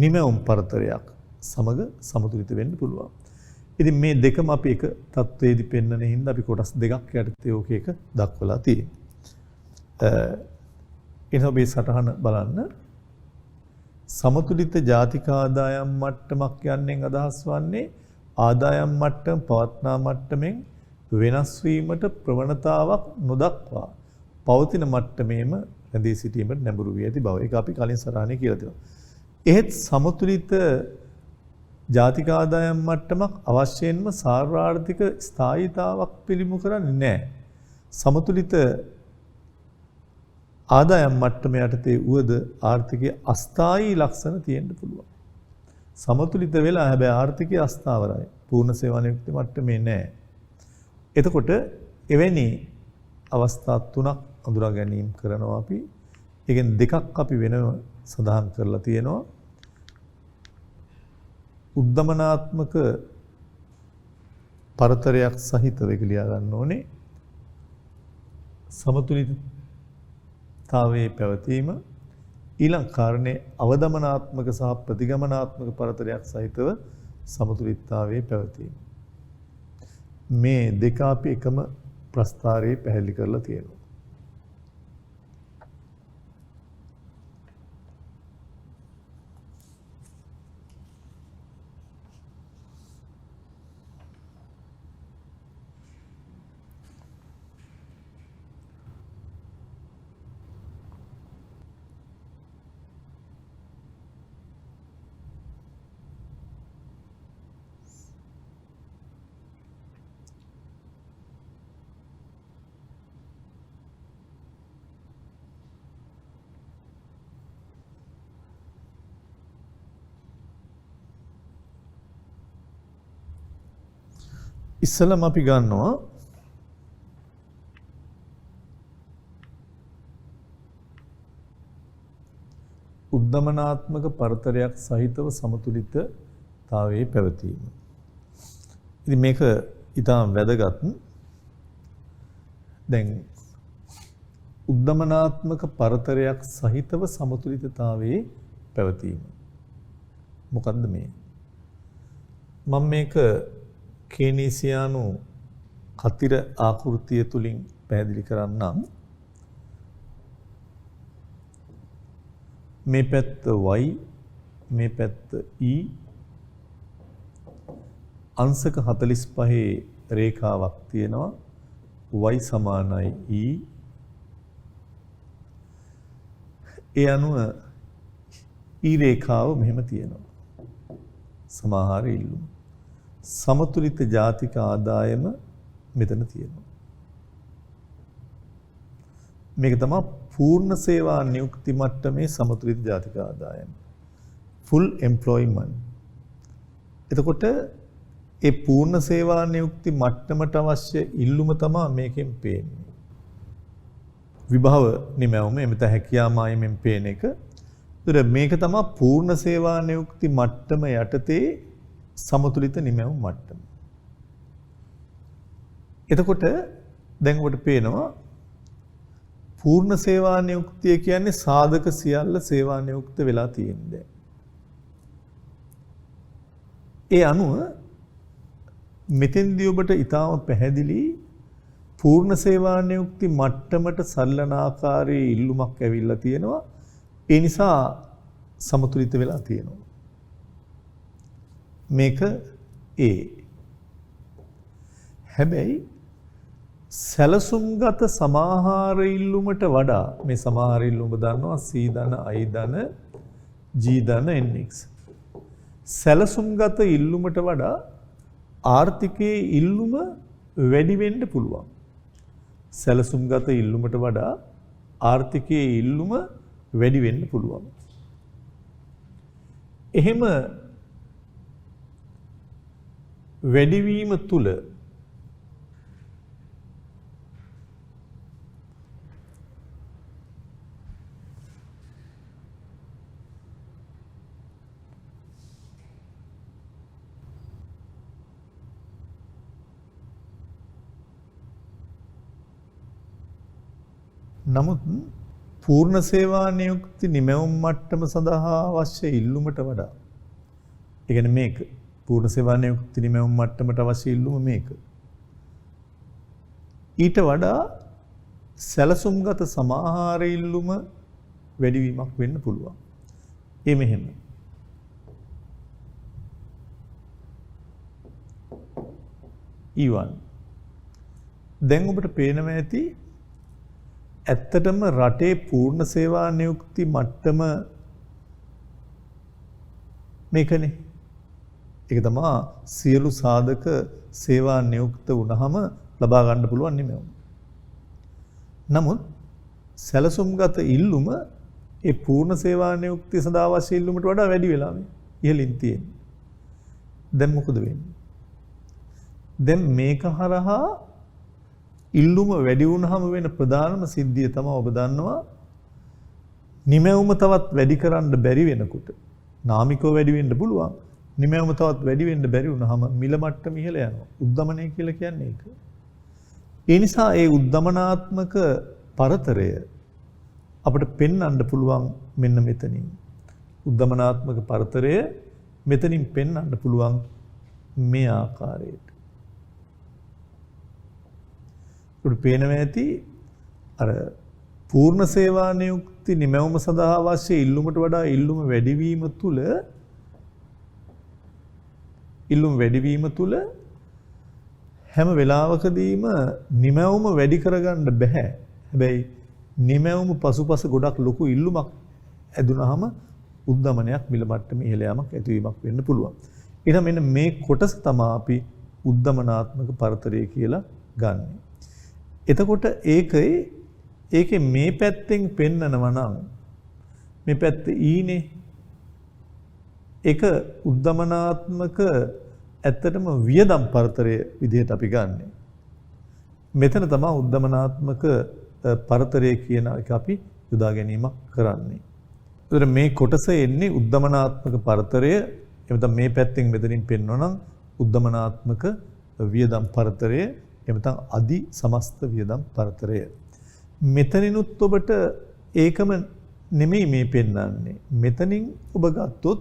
නිමැවුම් පරතරයක් සමග සමතුලිත වෙන්න පුළුවන්. ඉතින් මේ දෙකම අපි එක තත්වයේදී පෙන්වන හින්දා අපි කොටස් දෙකක් යටතේ ඕක එක දක්වලා තියෙනවා. එනවා මේ සටහන බලන්න. සමතුලිත ජාතික ආදායම් මට්ටමක් යන්නෙන් අදහස් වන්නේ ආදායම් මට්ටම පවත්නා මට්ටමින් වෙනස් වීමට ප්‍රවණතාවක් නොදක්වා පවතින මට්ටමේම රැඳී සිටීමට නැඹුරු වී ඇති බව. ඒක අපි කලින් සරහනේ කියලා තියෙනවා. එහෙත් සමතුලිත ජාතික ආදායම් මට්ටමක් අවශ්‍යයෙන්ම සාර්වාර්ථික ස්ථායීතාවක් පිළිමු කරන්නේ නැහැ. සමතුලිත ආදායම් මට්ටම යටතේ උවද ආර්ථිකයේ අස්ථායී ලක්ෂණ තියෙන්න පුළුවන්. සමතුලිත වෙලා හැබැයි ආර්ථිකය අස්ථාවරයි. පූර්ණ සේවා නියුක්ති මට්ටමේ නැහැ. එතකොට එවැනි අවස්ථා තුනක් අඳුරා ගැනීම කරනවා අපි. ඒකෙන් දෙකක් අපි වෙනම සඳහන් කරලා තියෙනවා. උද්දමනාත්මක පරතරයක් සහිතව ඒක ලියා ගන්න ඕනේ. සමතුලිතතාවයේ පැවතීම ඊළඟ කාරණේ අවදමනාත්මක සහ ප්‍රතිගමනාත්මක පරතරයක් සහිතව සමතුලිතතාවයේ පැවතීම. මේ දෙක අපි එකම ප්‍රස්තාරයේ පැහැදිලි කරලා තියෙනවා. ඉස්සලම අපි ගන්නවා උද්දමනාත්මක පරතරයක් සහිතව සමතුලිතතාවයේ පැවතීම. ඉතින් මේක ඊටාම වැදගත්. දැන් උද්දමනාත්මක පරතරයක් සහිතව සමතුලිතතාවයේ පැවතීම. මොකද්ද මේ? මම මේක කේනීසියානු කතිර ආකෘතිය තුලින් පැහැදිලි කරන්නම්. මේ පැත්ත y මේ පැත්ත e අංශක 45 රේඛාවක් තියෙනවා. y සමානයි e. ඒ අනුව e රේඛාව මෙහෙම තියෙනවා. සමාහාර ඉල්ලුම. සමතුලිත ජාතික ආදායම මෙතන තියෙනවා. මේක තමයි පූර්ණ සේවා නියුක්ති මට්ටමේ සමතුලිත ජාතික ආදායම. full employment. එතකොට ඒ පූර්ණ සේවා නියුක්ති මට්ටමට අවශ්‍ය ඉල්ලුම තමයි මේකෙන් පේන්නේ. විභව නිමැවුම එමෙත හැකියා මායමෙන් පේන එක. ඒතර මේක තමයි පූර්ණ සේවා නියුක්ති මට්ටම යටතේ සමතුලිත නිමැවුම් මට්ටම. එතකොට දැන් ඔබට පේනවා පූර්ණ සේවා නියුක්තිය කියන්නේ සාධක සියල්ල සේවා නියුක්ත වෙලා තියෙන්නේ. ඒ අනුව මෙතෙන්දී ඔබට ඊටාම පැහැදිලි පූර්ණ සේවා නියුක්ති මට්ටමට සල්ලනාකාරී ඉල්ලුමක් ඇවිල්ලා තියෙනවා. ඒ නිසා සමතුලිත වෙලා තියෙනවා. මේක A. හැබැයි සැලසුම්ගත සමාහාර ඉල්ලුමට වඩා මේ සමාහාර ඉල්ලුම දන්නවා C ධන I ධන G ධන NX. සැලසුම්ගත ඉල්ලුමට වඩා ආර්ථිකයේ ඉල්ලුම වැඩි වෙන්න පුළුවන්. සැලසුම්ගත ඉල්ලුමට වඩා ආර්ථිකයේ ඉල්ලුම වැඩි වෙන්න පුළුවන්. එහෙම වැඩිවීම තුල නමුත් පූර්ණ සේවා නියුක්ති නිමැවුම් මට්ටම සඳහා අවශ්‍ය ඉල්ලුමට වඩා ඒ කියන්නේ මේක පූර්ණ සේවා නියුක්ති නිමැවුම් මට්ටමට අවශ්‍ය ඉල්ලුම මේක ඊට වඩා සැලසුම්ගත සමාහාර ඉල්ලුම වැඩිවීමක් වෙන්න පුළුවන්. ඒ මෙහෙම E1 දැන් ඔබට පේනවා ඇති ඇත්තටම රටේ පූර්ණ සේවා නියුක්ති මට්ටම මේකනේ. ඒක තමයි සියලු සාධක සේවා නියුක්ත වුණාම ලබා ගන්න පුළුවන් නෙමෙයි. නමුත් සැලසුම්ගත ඉල්ලුම ඒ පූර්ණ සේවා නියුක්තිය සඳහා අවශ්‍ය ඉල්ලුමට වඩා වැඩි වෙලා මේ ඉහළින් තියෙන්නේ. දැන් මොකද වෙන්නේ? දැන් මේක හරහා ඉල්ලුම වැඩි වුණාම වෙන ප්‍රධානම සිද්ධිය තමයි ඔබ දන්නවා නිමැවුම තවත් වැඩි කරන්න බැරි වෙනකොට නාමිකව වැඩි වෙන්න පුළුවන්. නිමැවුම තවත් වැඩි වෙන්න බැරි වුණාම මිල මට්ටම ඉහළ යනවා. උද්දමනය කියලා කියන්නේ ඒක. ඒ නිසා ඒ උද්දමනාත්මක පරතරය අපිට පෙන්වන්න පුළුවන් මෙන්න මෙතනින්. උද්දමනාත්මක පරතරය මෙතනින් පෙන්වන්න පුළුවන් මේ ආකාරයට. උඩ පේනවා ඇති අර පූර්ණ සේවා නියුක්ති නිමැවුම සඳහා අවශ්‍ය ඉල්ලුමට වඩා ඉල්ලුම වැඩිවීම තුල හැම වෙලාවකදීම නිමැවුම වැඩි කරගන්න බෑ. හැබැයි නිමැවුම පසුපස ගොඩක් ලොකු ඉල්ලුමක් ඇදුනහම උද්දමනයක් මිල මට්ටමේ ඉහළ යාමක් ඇතිවීමක් වෙන්න පුළුවන්. එහෙනම් මෙන්න මේ කොටස තමයි අපි උද්දමනාත්මක පරතරය කියලා ගන්න. එතකොට ඒකේ මේ පැත්තෙන් පෙන්නනවා නම් මේ පැත්ත ඊනේ ඒක උද්දමනාත්මක ඇත්තටම වියදම් පරතරය විදිහට අපි ගන්නෙ. මෙතන තමයි උද්දමනාත්මක පරතරය කියන එක අපි යොදා ගැනීමක් කරන්නේ. ඒතර මේ කොටස එන්නේ උද්දමනාත්මක පරතරය. එතන මේ පැත්තෙන් මෙතනින් පෙන්වනවා නම් උද්දමනාත්මක වියදම් පරතරය එමෙතන අදි සමස්ත වියදම් පරතරය. මෙතනිනුත් ඔබට ඒකම නෙමෙයි මේ පෙන්වන්නේ. මෙතනින් ඔබ ගත්තොත්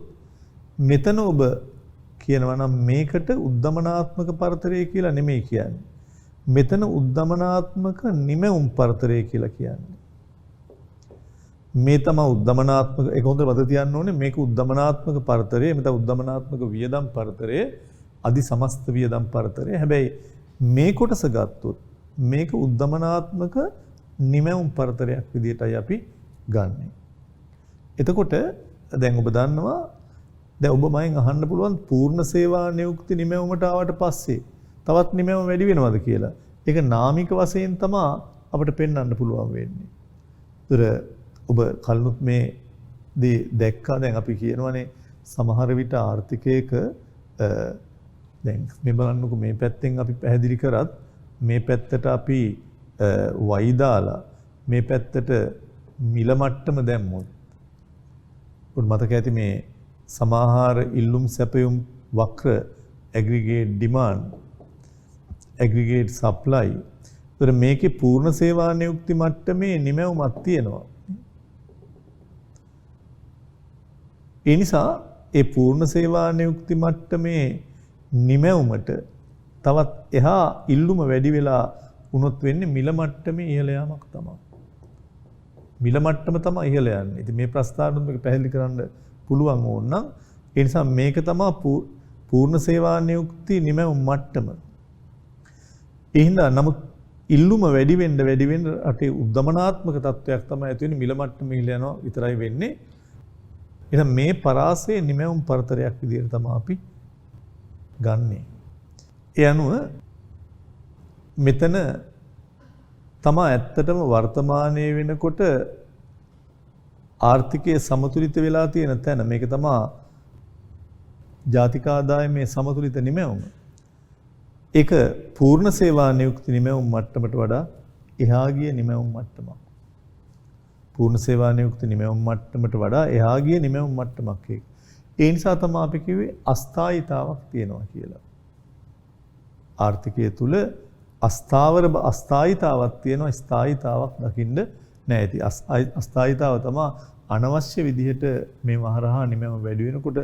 මෙතන ඔබ කියනවා නම් මේකට උද්දමනාත්මක පරතරය කියලා නෙමෙයි කියන්නේ. මෙතන උද්දමනාත්මක නිමැවුම් පරතරය කියලා කියන්නේ. මේ තමයි උද්දමනාත්මක ඒක හොඳට මතක තියාගන්න ඕනේ. මේක උද්දමනාත්මක පරතරය, මෙතන උද්දමනාත්මක වියදම් පරතරය, අදි සමස්ත වියදම් පරතරය. හැබැයි මේ කොටස ගත්තොත් මේක උද්දමනාත්මක නිමැවුම් පරතරයක් විදිහටයි අපි ගන්නෙ. එතකොට දැන් ඔබ දන්නවා දැන් ඔබ මයින් අහන්න පුළුවන් පූර්ණ සේවා නියුක්ති නිමැවුමට ආවට පස්සේ තවත් නිමැවුම වැඩි වෙනවද කියලා. ඒක නාමික වශයෙන් තමයි අපිට පෙන්වන්න පුළුවන් වෙන්නේ. ඒතර ඔබ කලිනුත් මේ දේ දැක්කා. දැන් අපි කියනවානේ සමහර විට ආර්ථිකයක දැන් මේ බලන්නකො මේ පැත්තෙන් අපි පැහැදිලි කරත් මේ පැත්තට අපි වයි දාලා මේ පැත්තට මිල මට්ටම දැම්මොත් උන් මතක ඇති මේ සමාහාර ඉල්ලුම් සැපයුම් වක්‍ර ඇග්‍රිගේට් ඩිමාන්ඩ් ඇග්‍රිගේට් සප්ලයි. ඒතර මේකේ පූර්ණ සේවා නියුක්ති මට්ටමේ නිමැවුමක් තියෙනවා. ඒ නිසා ඒ පූර්ණ සේවා නියුක්ති මට්ටමේ නිමැවුමට තවත් එහා ඉල්ලුම වැඩි වෙලා වුණොත් වෙන්නේ මිල මට්ටමේ ඉහළ යාමක් තමයි. මිල මට්ටම තමයි ඉහළ යන්නේ. ඉතින් මේ ප්‍රස්තාවනුත් මේක පැහැදිලි කරන්න පුළුවන් ඕනනම් ඒ නිසා මේක තමයි පූර්ණ සේවා නියුක්ති නිමැවුම් මට්ටම. ඒ හින්දා නමුත් ඉල්ලුම වැඩි වෙන්න රටේ උද්දමනාත්මක තත්වයක් තමයි ඇති වෙන්නේ. මිල මට්ටම ඉහළ යනවා විතරයි වෙන්නේ. එහෙනම් මේ පරාසයේ නිමැවුම් පරතරයක් විදිහට තමයි අපි ගන්නෙ. ඒ අනුව මෙතන තමයි ඇත්තටම වර්තමානයේ වෙනකොට ආර්ථිකයේ සමතුලිත වෙලා තියෙන තැන. මේක තමයි ජාතික ආදායමේ සමතුලිත නිමැවුම. ඒක පූර්ණ සේවා නියුක්ති නිමැවුම් මට්ටමට වඩා එහා ගිය නිමැවුම් මට්ටමක්. පූර්ණ සේවා නියුක්ති නිමැවුම් මට්ටමට වඩා එහා ගිය නිමැවුම් මට්ටමක් ඒක. ඒ නිසා තමයි අපි කිව්වේ අස්ථායීතාවක් තියෙනවා කියලා. ආර්ථිකය තුල අස්ථායීතාවක් තියෙනවා, ස්ථායීතාවක් දකින්න නැහැ. ඉතින් අස්ථායීතාව තමයි අනවශ්‍ය විදිහට මේ මහරහා නිමැවුම වැඩි වෙනකොට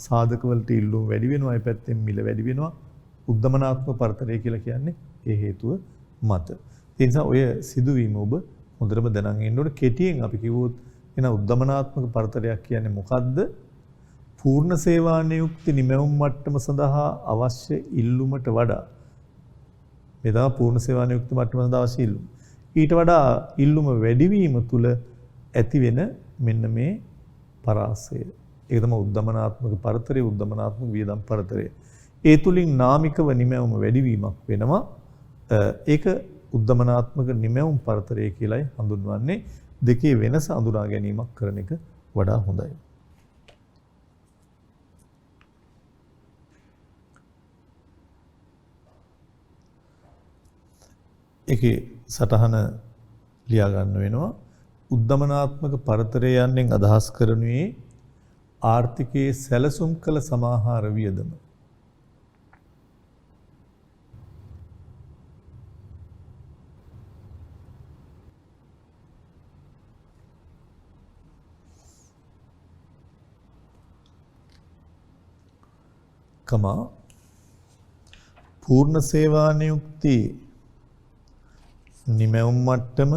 සාධක වලට ඉල්ලුම් වැඩි වෙනවා, ඒ පැත්තෙන් මිල වැඩි වෙනවා. උද්දමනාත්මක පරතරය කියලා කියන්නේ ඒ හේතුව මත. ඒ නිසා ඔය සිදුවීම ඔබ හොඳටම දැනගෙන ඉන්න ඕනේ. කෙටියෙන් අපි කිව්වොත් එන උද්දමනාත්මක පරතරයක් කියන්නේ මොකද්ද? පූර්ණ සේවා නියුක්ති නිමැවුම් මට්ටම සඳහා අවශ්‍ය ඉල්ලුමට වඩා මේ තමයි පූර්ණ සේවා නියුක්ති මට්ටම සඳහා අවශ්‍ය ඉල්ලුම. ඊට වඩා ඉල්ලුම වැඩිවීම තුළ ඇති වෙන මෙන්න මේ පරාසය. ඒක තමයි උද්දමනාත්මක පරතරය, උද්දමනාත්මක වියදම් පරතරය. ඒ තුලින් නාමිකව නිමැවුම වැඩිවීමක් වෙනවා. ඒක උද්දමනාත්මක නිමැවුම් පරතරය කියලායි හඳුන්වන්නේ. දෙකේ වෙනස අඳුනා ගැනීමක් කරන එක වඩා හොඳයි. ඒකේ සටහන ලියා ගන්න වෙනවා. උද්දමනාත්මක පරතරය යන්නෙන් අදහස් කරනුයේ ආර්ථිකයේ සැලසුම් කළ සමාහාර වියදම. කමා පූර්ණ සේවා නියුක්ති නිමැවුම් මට්ටම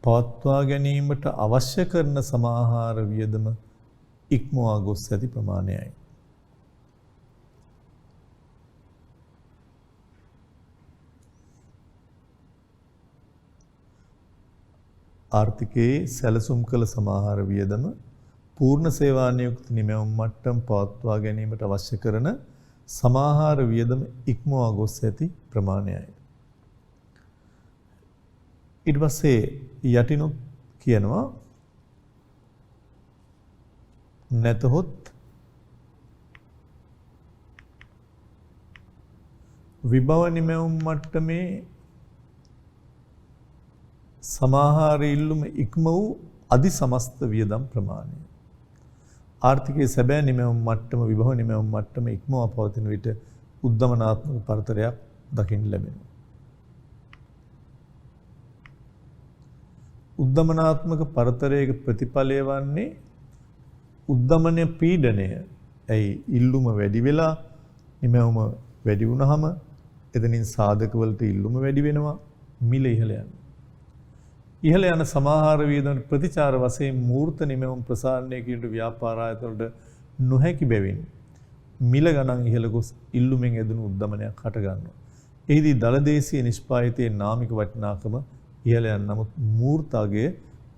පවත්වා ගැනීමට අවශ්‍ය කරන සමාහාර වියදම ඉක්මවා ගොස් ඇති ප්‍රමාණයයි. ආර්ථිකයේ සැලසුම් කළ සමාහාර වියදම පූර්ණ සේවා නියුක්ති නිමැවුම් මට්ටම පවත්වා ගැනීමට අවශ්‍ය කරන සමාහාර වියදම ඉක්මවා ගොස් ඇති ප්‍රමාණයයි. ඊට පස්සේ යටිනුත් කියනවා නැතහොත් විභව නිමැවුම් මට්ටමේ සමාහාර ඉල්ලුම ඉක්ම වූ අධි සමස්ත වියදම් ප්‍රමාණය. ආර්ථිකයේ සැබෑ නිමැවුම් මට්ටම විභව නිමැවුම් මට්ටම ඉක්මවා පවතින විට උද්දමනාත්මක පරතරයක් දකින්න ලැබෙනවා. උද්දමනාත්මක පරතරයක ප්‍රතිඵලය වන්නේ උද්දමන පීඩනය. ඇයි ඉල්ලුම වැඩි වෙලා නිමැවුම වැඩි වුණාම එතනින් සාධක වලට ඉල්ලුම වැඩි වෙනවා, මිල ඉහළ යනවා. ඉහළ යන සමාහාර වියදම් ප්‍රතිචාර වශයෙන් මූර්ත නිමැවුම් ප්‍රසාරණය කිරීමට ව්‍යාපාර ආයතනවලට නොහැකි බැවින් මිල ගණන් ඉහළ ගොස් ඉල්ලුමෙන් ඇදුණු උද්දමනයක් හට ගන්නවා. එහිදී දලදේශීය නිෂ්පාදිතයේ නාමික වටිනාකම ඉහළ යන නමුත් මූර්ත අගය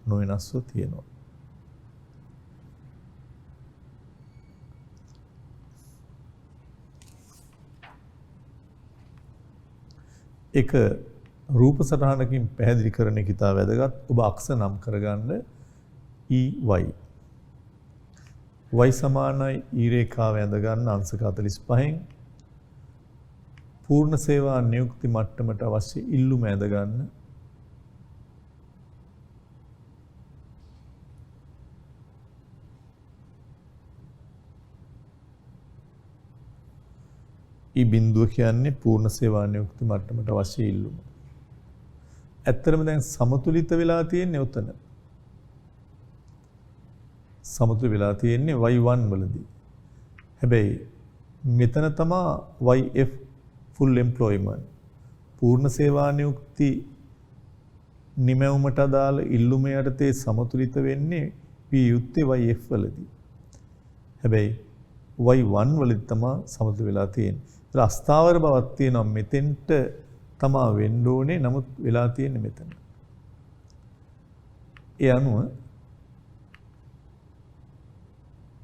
නොවෙනස්ව තියෙනවා. එක රූප සටහනකින් පැහැදිලි කරන එක ඉතා වැදගත්. ඔබ අක්ෂ නම් කරගන්න EY. y සමානයි E රේඛාව ඇඳ ගන්න අංශක 45න් පූර්ණ සේවා නියුක්ති මට්ටමට අවශ්‍ය ඉල්ලුම ඇඳ ගන්න. E බිඳුව කියන්නේ පූර්ණ සේවා නියුක්ති මට්ටමට අවශ්‍ය ඉල්ලුම. ඇත්තටම දැන් සමතුලිත වෙලා තියෙන්නේ උතන. සමතුලිත වෙලා තියෙන්නේ y1 වලදී. හැබැයි මෙතන තමයි YF full employment පූර්ණ සේවා නියුක්ති නිමැවුමට අදාළ ඉල්ලුම යටතේ සමතුලිත වෙන්නේ වී යුත්තේ YF වලදී. හැබැයි y1 වලදී තමයි සමතුලිත වෙලා තියෙන්නේ. ඒක අස්ථාවර බවක් තියෙනවා. මෙතෙන්ට තමා වෙන්න ඕනේ, නමුත් වෙලා තියෙන්නේ මෙතන. ඒ අනුව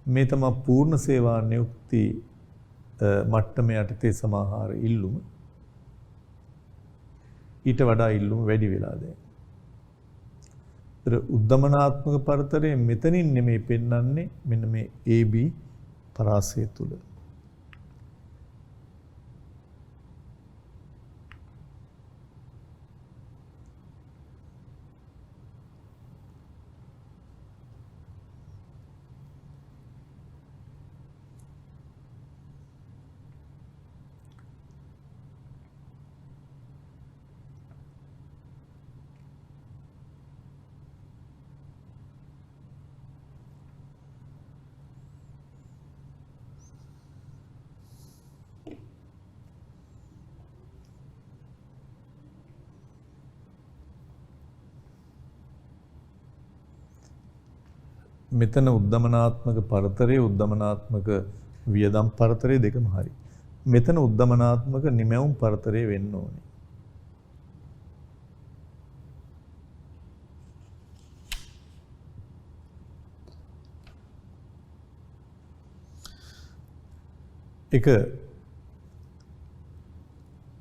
මේ තමයි පූර්ණ සේවා නියුක්ති මට්ටම යටතේ සමාහාර ඉල්ලුම. ඊට වඩා ඉල්ලුම වැඩි වෙලා දැන්. ඒතර උද්දමනාත්මක පරතරය මෙතනින් නෙමෙයි පෙන්වන්නේ, මෙන්න මේ AB පරාසය තුල. මෙතන උද්දමනාත්මක පරතරය උද්දමනාත්මක වියදම් පරතරය දෙකම හරි. මෙතන උද්දමනාත්මක නිමැවුම් පරතරය වෙන්න ඕනේ. එක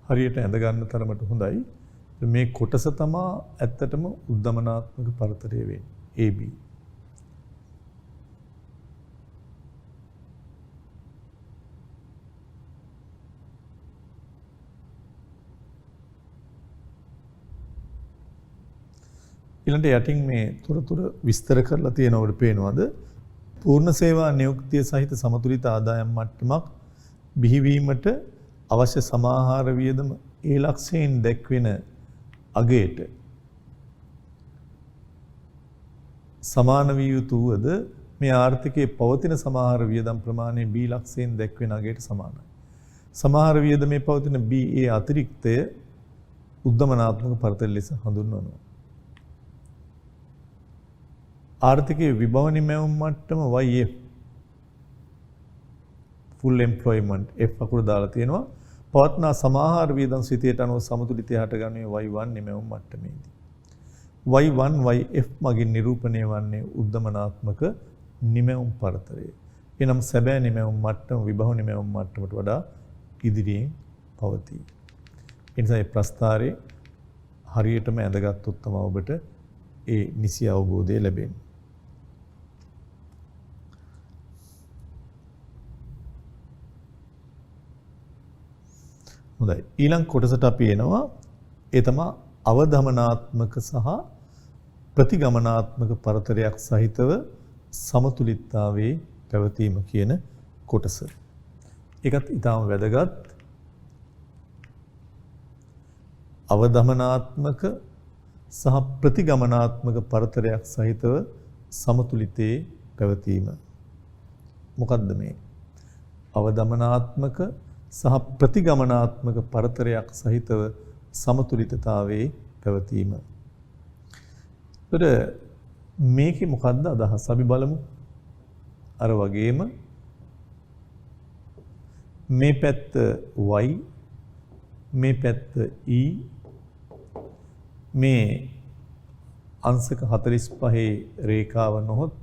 හරියට ඇඳ ගන්න තරමට හොඳයි. මේ කොටස තමයි ඇත්තටම උද්දමනාත්මක පරතරය වෙන්නේ. AB. ඊළඟට යටින් මේ තොරතුර විස්තර කරලා තියෙනවට පේනවද? පූර්ණ සේවා නියුක්තිය සහිත සමතුලිත ආදායම් මට්ටමක් බිහිවීමට අවශ්‍ය සමාහාර වියදම ඒ ලක්ෂයෙන් දැක්වෙන අගයට සමාන විය යුතු වූද මේ ආර්ථිකයේ පවතින සමාහාර වියදම් ප්‍රමාණය B ලක්ෂයෙන් දැක්වෙන අගයට සමානයි. සමාහාර වියදමේ පවතින B ඒ අතිරික්තය උද්දමනාත්මක පරතර ලෙස හඳුන්වනවා. ආර්ථිකයේ විභව නිමැවුම් මට්ටම YF full employment F අකුර දාලා තියෙනවා. පවත්නා සමාහාර වියදම් සිතියට අනුව සමතුලිතය හටගන්නේ Y1 නිමැවුම් මට්ටමේදී. Y1 YF මගින් නිරූපණය වන්නේ උද්දමනාත්මක නිමැවුම් පරතරය. එනම් සැබෑ නිමැවුම් මට්ටම විභව නිමැවුම් මට්ටමට වඩා ඉදිරියෙන් පවතී. ඒ නිසා මේ ප්‍රස්තාරේ හරියටම ඇඳගත්තුත් තමයි ඔබට ඒ නිසි අවබෝධය ලැබෙන්නේ. හොඳයි. ඊළඟ කොටසට අපි එනවා. ඒ තමයි අවධමනාත්මක සහ ප්‍රතිගමනාත්මක පරතරයක් සහිතව සමතුලිතතාවයේ පැවතීම කියන කොටස. ඒකත් ඊටාම වැදගත්. අවධමනාත්මක සහ ප්‍රතිගමනාත්මක පරතරයක් සහිතව සමතුලිතයේ පැවතීම. මොකද්ද මේ? අවධමනාත්මක සහ ප්‍රතිගමනාත්මක පරතරයක් සහිතව සමතුලිතතාවයේ පැවතීම. ඒතර මේකේ මොකද්ද අදහස? අපි බලමු. අර වගේම මේ පැත්ත y, මේ පැත්ත e, මේ අංශක 45 රේඛාව නොහොත්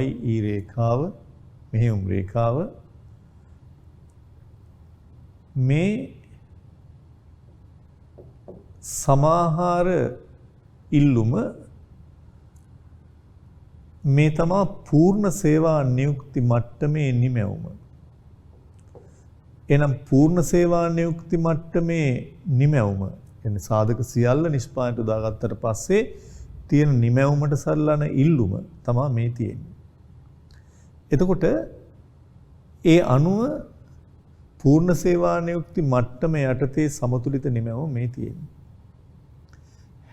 y e රේඛාව, මෙහෙයුම් රේඛාව, මේ සමාහාර ඉල්ලුම මේ තමා පූර්ණ සේවා නියුක්ති මට්ටමේ නිමැවුම. එනම් පූර්ණ සේවා නියුක්ති මට්ටමේ නිමැවුම කියන්නේ සාධක සියල්ල නිෂ්පාදනයට දාගත්තට පස්සේ තියෙන නිමැවුමට සරලන ඉල්ලුම තමයි මේ තියෙන්නේ. එතකොට ඒ අනුව පූර්ණ සේවා නියුක්ති මට්ටම යටතේ සමතුලිත නිමැවුම මේ තියෙන්නේ.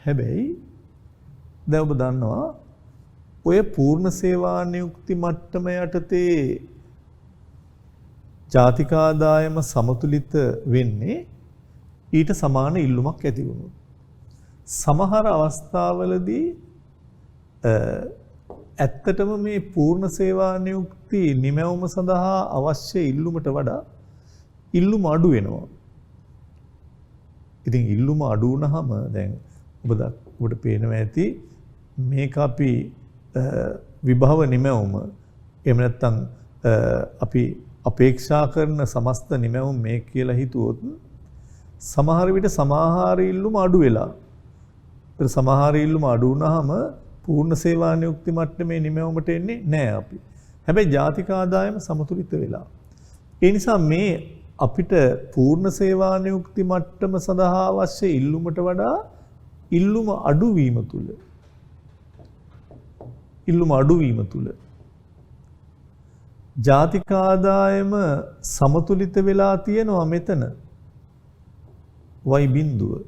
හැබැයි දැන් ඔබ දන්නවා ඔය පූර්ණ සේවා නියුක්ති මට්ටම යටතේ ජාතික ආදායම සමතුලිත වෙන්නේ ඊට සමාන ඉල්ලුමක් ඇති වුණොත්. සමහර අවස්ථාවලදී ඇත්තටම මේ පූර්ණ සේවා නියුක්ති නිමැවුම සඳහා අවශ්‍ය ඉල්ලුමට වඩා ඉල්ලුම අඩු වෙනවා. ඉතින් ඉල්ලුම අඩු වුණාම දැන් ඔබට පේනවා ඇති මේක අපි විභව නිමැවුම එහෙම නැත්නම් අපි අපේක්ෂා කරන සමස්ත නිමැවුම් මේ කියලා හිතුවොත් සමහර විට සමාහාර ඉල්ලුම අඩු වෙලා. ඒ සමාහාර ඉල්ලුම අඩු වුණාම පූර්ණ සේවා නියුක්ති මට්ටමේ නිමැවුමට එන්නේ නැහැ අපි. හැබැයි ජාතික ආදායම සමතුලිත වෙලා. ඒ නිසා මේ අපිට පූර්ණ සේවා නියුක්ති මට්ටම සඳහා අවශ්‍ය ඉල්ලුමට වඩා ඉල්ලුම අඩුවීම තුල ජාතික ආදායම සමතුලිත වෙලා තියෙනවා මෙතන. y බිඳුව.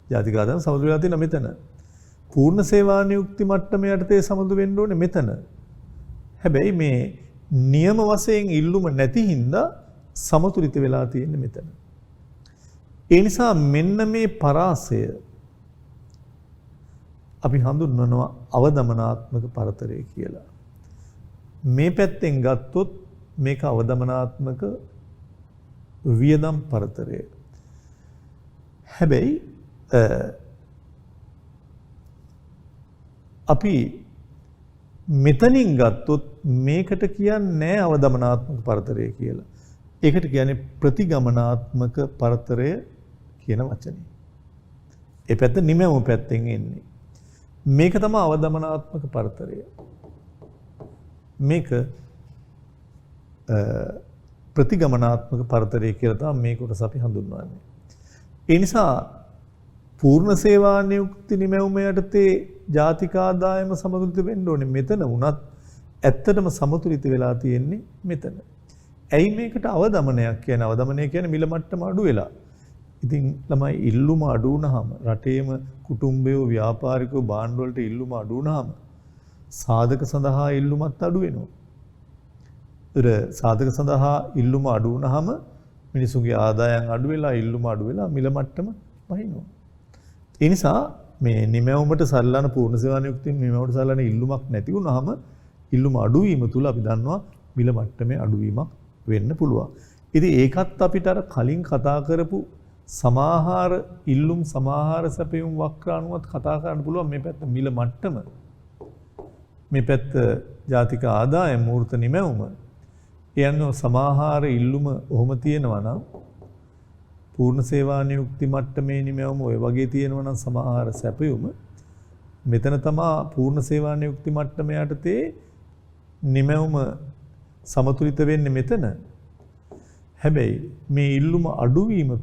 ජාතික ආදායම සමතුලිත වෙලා තියෙනවා මෙතන. පූර්ණ සේවා නියුක්ති මට්ටම යටතේ සමතු වෙන්න ඕනේ මෙතන. හැබැයි මේ නියම වශයෙන් ඉල්ලුම නැති හින්දා සමතුලිත වෙලා තියෙන්නේ මෙතන. ඒ නිසා මෙන්න මේ පරාසය අපි හඳුන්වනවා අවදමනාත්මක පරතරය කියලා. මේ පැත්තෙන් ගත්තොත් මේක අවදමනාත්මක වියදම් පරතරය. හැබැයි අපි මෙතනින් ගත්තොත් මේකට කියන්නේ අවදමනාත්මක පරතරය කියලා. ඒකට කියන්නේ ප්‍රතිගමනාත්මක පරතරය කියන වචනේ. ඒ පැත්ත නිමැවුම පැත්තෙන් එන්නේ. මේක තමයි අවදමනාත්මක පරතරය. මේක ප්‍රතිගමනාත්මක පරතරය කියලා තමයි මේ කොටස අපි හඳුන්වන්නේ. ඒ නිසා පූර්ණ සේවා නියුක්ති නිමැවුම යටතේ ජාතික ආදායම සමතුලිත වෙන්න ඕනේ. මෙතන වුණත් ඇත්තටම සමතුලිත වෙලා තියෙන්නේ මෙතන. ඇයි මේකට අවදමනයක් කියන්නේ? අවදමනය කියන්නේ මිල මට්ටම අඩු වෙලා. ඉතින් ළමයි ඉල්ලුම අඩු වුණාම රටේම කුටුම්බයෝ ව්‍යාපාරිකයෝ භාණ්ඩ වලට ඉල්ලුම අඩු වුණාම සාධක සඳහා ඉල්ලුමත් අඩු වෙනවා. ඒතර සාධක සඳහා ඉල්ලුම අඩු වුණාම මිනිසුන්ගේ ආදායම් අඩු වෙලා ඉල්ලුම අඩු වෙලා මිල මට්ටම වහිනවා. ඒ නිසා මේ නිමැවුමට සල්ලන පූර්ණ සේවා නියුක්තියෙන් නිමැවුමට සල්ලන ඉල්ලුමක් නැති වුණාම ඉල්ලුම අඩුවීම තුල අපි දන්නවා මිල මට්ටමේ අඩුවීමක් වෙන්න පුළුවන්. ඉතින් ඒකත් අපිට අර කලින් කතා කරපු සමාහාර ඉල්ලුම් සමාහාර සැපයුම් වක්‍රානුවත් කතා කරන්න පුළුවන්. මේ පැත්ත මිල මට්ටම, මේ පැත්ත ජාතික ආදායම මූර්ත නිමැවුම. යන්නේ සමාහාර ඉල්ලුම ඔහොම තියෙනවා නම් පූර්ණ සේවා නියුක්ති මට්ටමේ නිමැවුම ඔය වගේ තියෙනවා නම් සමාහාර සැපයුම මෙතන තමයි පූර්ණ සේවා නියුක්ති මට්ටම යටතේ නිමැවුම සමතුලිත වෙන්නේ මෙතන. හැබැයි මේ ඉල්ලුම අඩුවීම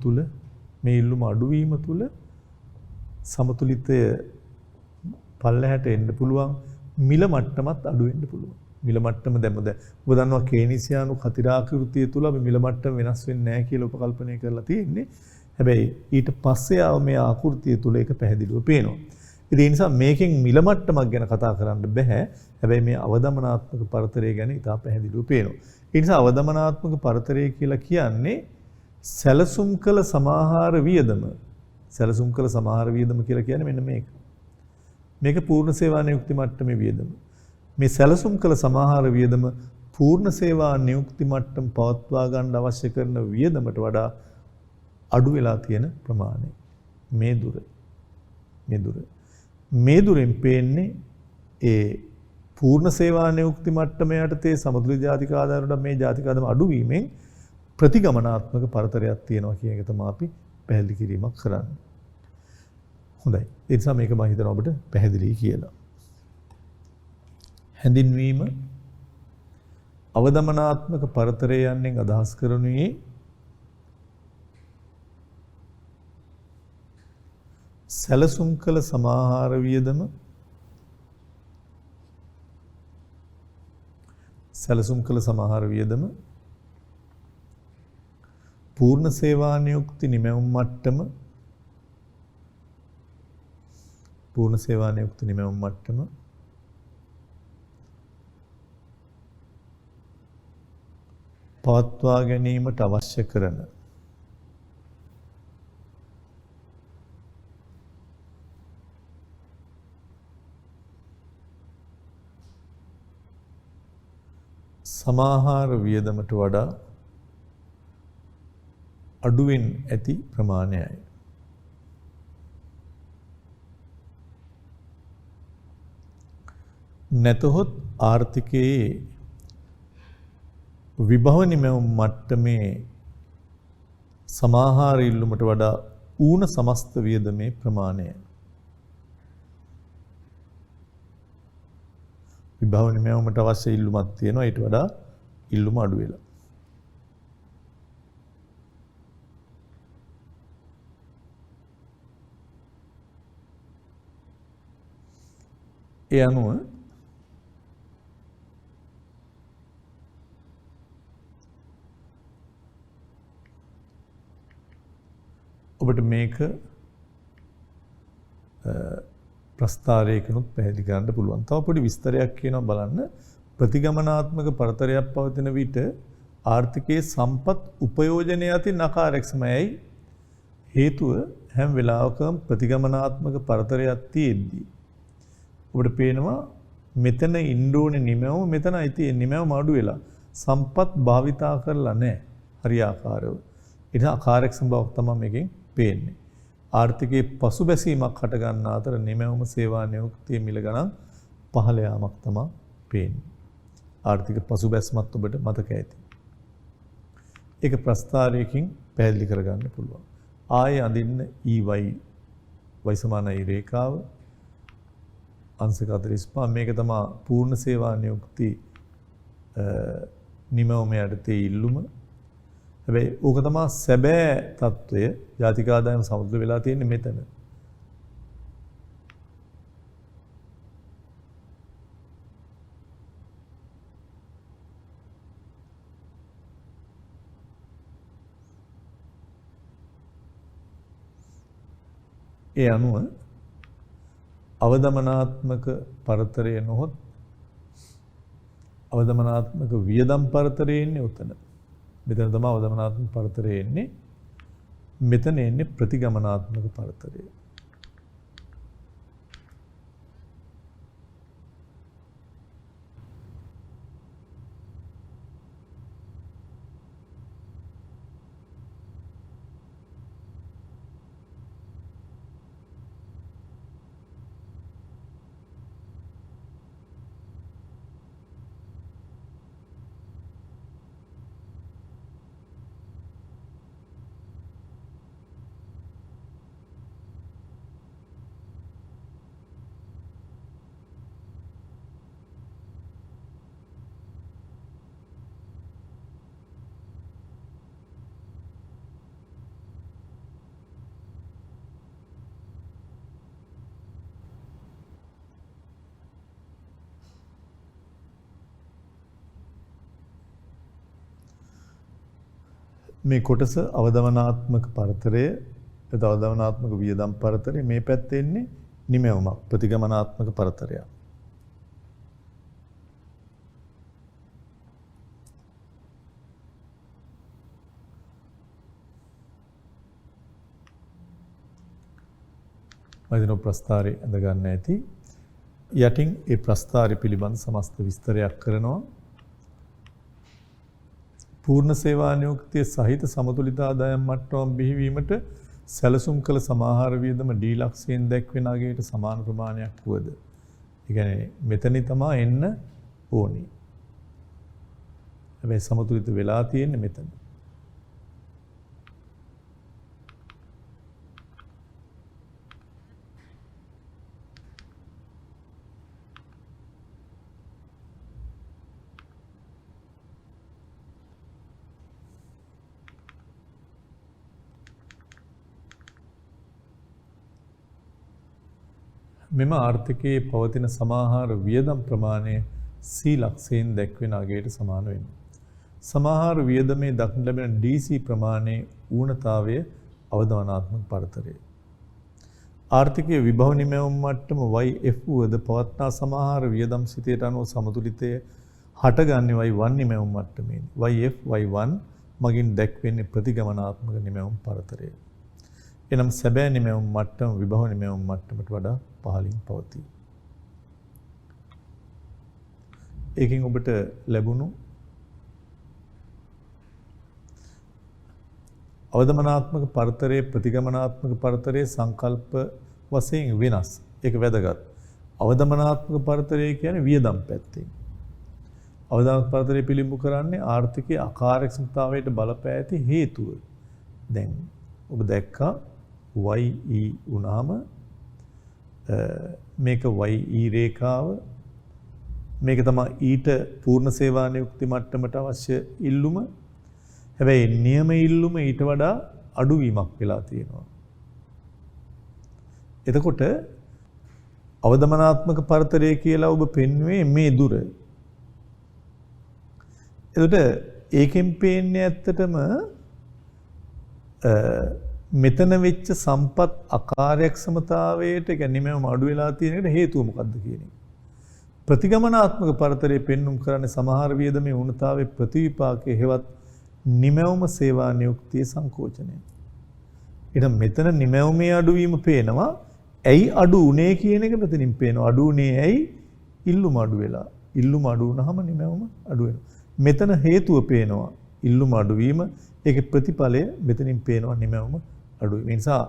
තුල සමතුලිතය පල්ලෙහාට එන්න පුළුවන්, මිල මට්ටමත් අඩු වෙන්න පුළුවන්. මිල මට්ටම දැම්මද ඔබ දන්නවා කේනිසියානු කතිරාකෘතිය තුල අපි මිල මට්ටම වෙනස් වෙන්නේ නැහැ කියලා උපකල්පනය කරලා තියෙන්නේ. හැබැයි ඊට පස්සේ ආව මේ ආකෘතිය තුල ඒක පැහැදිලිව පේනවා. ඒ නිසා මේකෙන් මිල මට්ටමක් ගැන කතා කරන්න බෑ. හැබැයි මේ අවදමනාත්මක පරතරය ගැන ඉතා පැහැදිලිව පේනවා. ඒ නිසා අවදමනාත්මක පරතරය කියලා කියන්නේ සැලසුම් කළ සමාහාර වියදම. සැලසුම් කළ සමාහාර වියදම කියලා කියන්නේ මෙන්න මේක. මේක පූර්ණ සේවා නියුක්ති මට්ටමේ වියදම. මේ සැලසුම් කළ සමාහාර වියදම පූර්ණ සේවා නියුක්ති මට්ටම පවත්වා ගන්න අවශ්‍ය කරන වියදමට වඩා අඩු වෙලා තියෙන ප්‍රමාණය. මේ දුරෙන් පේන්නේ ඒ පූර්ණ සේවා නියුක්ති මට්ටම යටතේ සමතුලිත ජාතික ආදායමට මේ ජාතික ආදායම අඩු වීමෙන් ප්‍රතිගමනාත්මක පරතරයක් තියෙනවා කියන එක තමයි අපි පැහැදිලි කිරීමක් කරන්නේ. හොඳයි. ඒ නිසා මේක මම හිතනවා ඔබට පැහැදිලි කියලා. හැඳින්වීම අවදමනාත්මක පරතරය යන්නෙන් අදහස් කරනුයේ සැලසුම් කළ සමාහාර වියදම පූර්ණ සේවා නියුක්ති නිමැවුම් මට්ටම පවත්වා ගැනීමට අවශ්‍ය කරන සමාහාර වියදමට වඩා අඩුවෙන් ඇති ප්‍රමාණයයි. නැතහොත් ආර්ථිකයේ විභව නිමැවුම් මට්ටමේ සමාහාර ඉල්ලුමට වඩා ඌන සමස්ත වියදමේ ප්‍රමාණය. විභව නිමැවුමට අවශ්‍ය ඉල්ලුමක් තියෙනවා, ඊට වඩා ඉල්ලුම අඩු වෙලා. ඒ අනුව ඔබට මේක ප්‍රස්ථාරයකිනුත් පැහැදිලි කරන්න පුළුවන්. තව පොඩි විස්තරයක් කියනවා බලන්න. ප්‍රතිගමනාත්මක පරතරයක් පවතින විට ආර්ථිකයේ සම්පත් උපයෝජනය අතින් නකාරක්ෂමයි. හේතුව හැම වෙලාවකම ප්‍රතිගමනාත්මක පරතරයක් තියෙද්දී ඔබට පේනවා මෙතන ඉන්න ඕනේ නිමැවුම, මෙතනයි තියෙන්නේ නිමැවුම අඩු වෙලා. සම්පත් භාවිතා කරලා නැහැ හරියාකාරව. ඒක අකාර්යක්ෂම බවක් තමයි මේකෙන් පේන්නේ. ආර්ථිකයේ පසුබැසීමක් හට ගන්න අතර නිමැවුම සේවා නියුක්තිය මිල ගණන් පහළ යාමක් තමයි පේන්නේ. ආර්ථික පසුබැස්මත් ඔබට මතක ඇති. ඒක ප්‍රස්ථාරයකින් පැහැදිලි කරගන්න පුළුවන්. ආයේ අඳින්න EY වයිසමානයි රේඛාව අංශක 45 මේක තමයි පූර්ණ සේවා නියුක්ති නිමැවුම යටතේ ඉල්ලුම. හැබැයි ඕක තමයි සැබෑ తত্ত্বය. ජාතික ආදායම සමුද්‍ර වෙලා තියෙන්නේ මෙතන. ඒ අනුව අවදමනාත්මක පරතරය නොහොත් අවදමනාත්මක වියදම් පරතරය එන්නේ උතන. මෙතන තමයි අවදමනාත්මක පරතරය එන්නේ. මෙතන එන්නේ ප්‍රතිගමනාත්මක පරතරය. මේ කොටස අවදවනාත්මක පරතරය එතකොට අවදවනාත්මක වියදම් පරතරය මේ පැත්තේ ඉන්නේ නිමැවුමක් ප්‍රතිගමනාත්මක පරතරයක්. වදින ප්‍රස්තාරය අඳ ගන්න ඇති. යටින් ඒ ප්‍රස්තාරය පිළිබඳ සමස්ත විස්තරයක් කරනවා. පූර්ණ සේවා නියුක්තිය සහිත සමතුලිත ආදායම් මට්ටම බිහිවීමට සැලසුම් කළ සමාහාර වියදම ඩී ලක්ෂයෙන් දැක්වෙන අගයට සමාන ප්‍රමාණයක් වුවද. ඒ කියන්නේ මෙතන තමයි එන්න ඕනි. හැබැයි සමතුලිත වෙලා තියෙන්නේ මෙතන. මෙම ආර්ථිකයේ පවතින සමාහාර වියදම් ප්‍රමාණය C ලක්ෂයෙන් දැක්වෙන අගයට සමාන වෙනවා. සමාහාර වියදමේ දක්න ලැබෙන DC ප්‍රමාණයේ ඌනතාවය අවධානාත්මක පරතරය. ආර්ථිකයේ විභව නිමැවුම් මට්ටම YF වද පවත්නා සමාහාර වියදම් සිතයට අනුව සමතුලිතය හටගන්නේ Y1 නිමැවුම් මට්ටමේදී. YF Y1 මගින් දැක්වෙන්නේ ප්‍රතිගමනාත්මක නිමැවුම් පරතරය. එනම් සැබෑ නිමැවුම් මට්ටම විභව නිමැවුම් මට්ටමට වඩා පහළින් පවතී. ඒකෙන් ඔබට ලැබුණු අවදමනාත්මක පරතරයේ ප්‍රතිගමනාත්මක පරතරයේ සංකල්ප වශයෙන් වෙනස්. ඒක වැදගත්. අවදමනාත්මක පරතරය කියන්නේ වියදම් පැත්තෙන්. අවදමනාත්මක පරතරය පිළිඹු කරන්නේ ආර්ථිකයේ අකාර්යක්ෂමතාවයට බලපෑ ඇති හේතුව. දැන් ඔබ දැක්කා YE වුණාම මේක YE රේඛාව මේක තමයි ඊට පූර්ණ සේවා නියුක්ති මට්ටමට අවශ්‍ය ඉල්ලුම. හැබැයි නියම ඉල්ලුම ඊට වඩා අඩුවීමක් වෙලා තියෙනවා. එතකොට අවදමනාත්මක පරතරය කියලා ඔබ පෙන්වුවේ මේ දුර. එතකොට ඒකෙන් පේන්නේ ඇත්තටම මෙතන වෙච්ච සම්පත් අකාර්යක්ෂමතාවයට ගැනීමම අඩු වෙලා තියෙන එකට හේතුව මොකක්ද කියන එක. ප්‍රතිගමනාත්මක පරතරයේ පෙන්눔 කරන්නේ සමහර වියදමේ උණතාවේ ප්‍රතිවිපාකයේ හෙවත් නිමැවුම සේවා නියුක්තිය සංකෝචනය. ඊට මෙතන නිමැවුමේ අඩුවීම පේනවා. ඇයි අඩු උනේ කියන එක මෙතනින් පේනවා. අඩු උනේ ඇයි? ඉල්ලුම අඩු වෙලා. ඉල්ලුම අඩු වුනහම නිමැවුම අඩු වෙනවා. මෙතන හේතුව පේනවා. ඉල්ලුම අඩුවීම ඒකේ ප්‍රතිඵලය මෙතනින් පේනවා නිමැවුම අඩුවීම. ඒ නිසා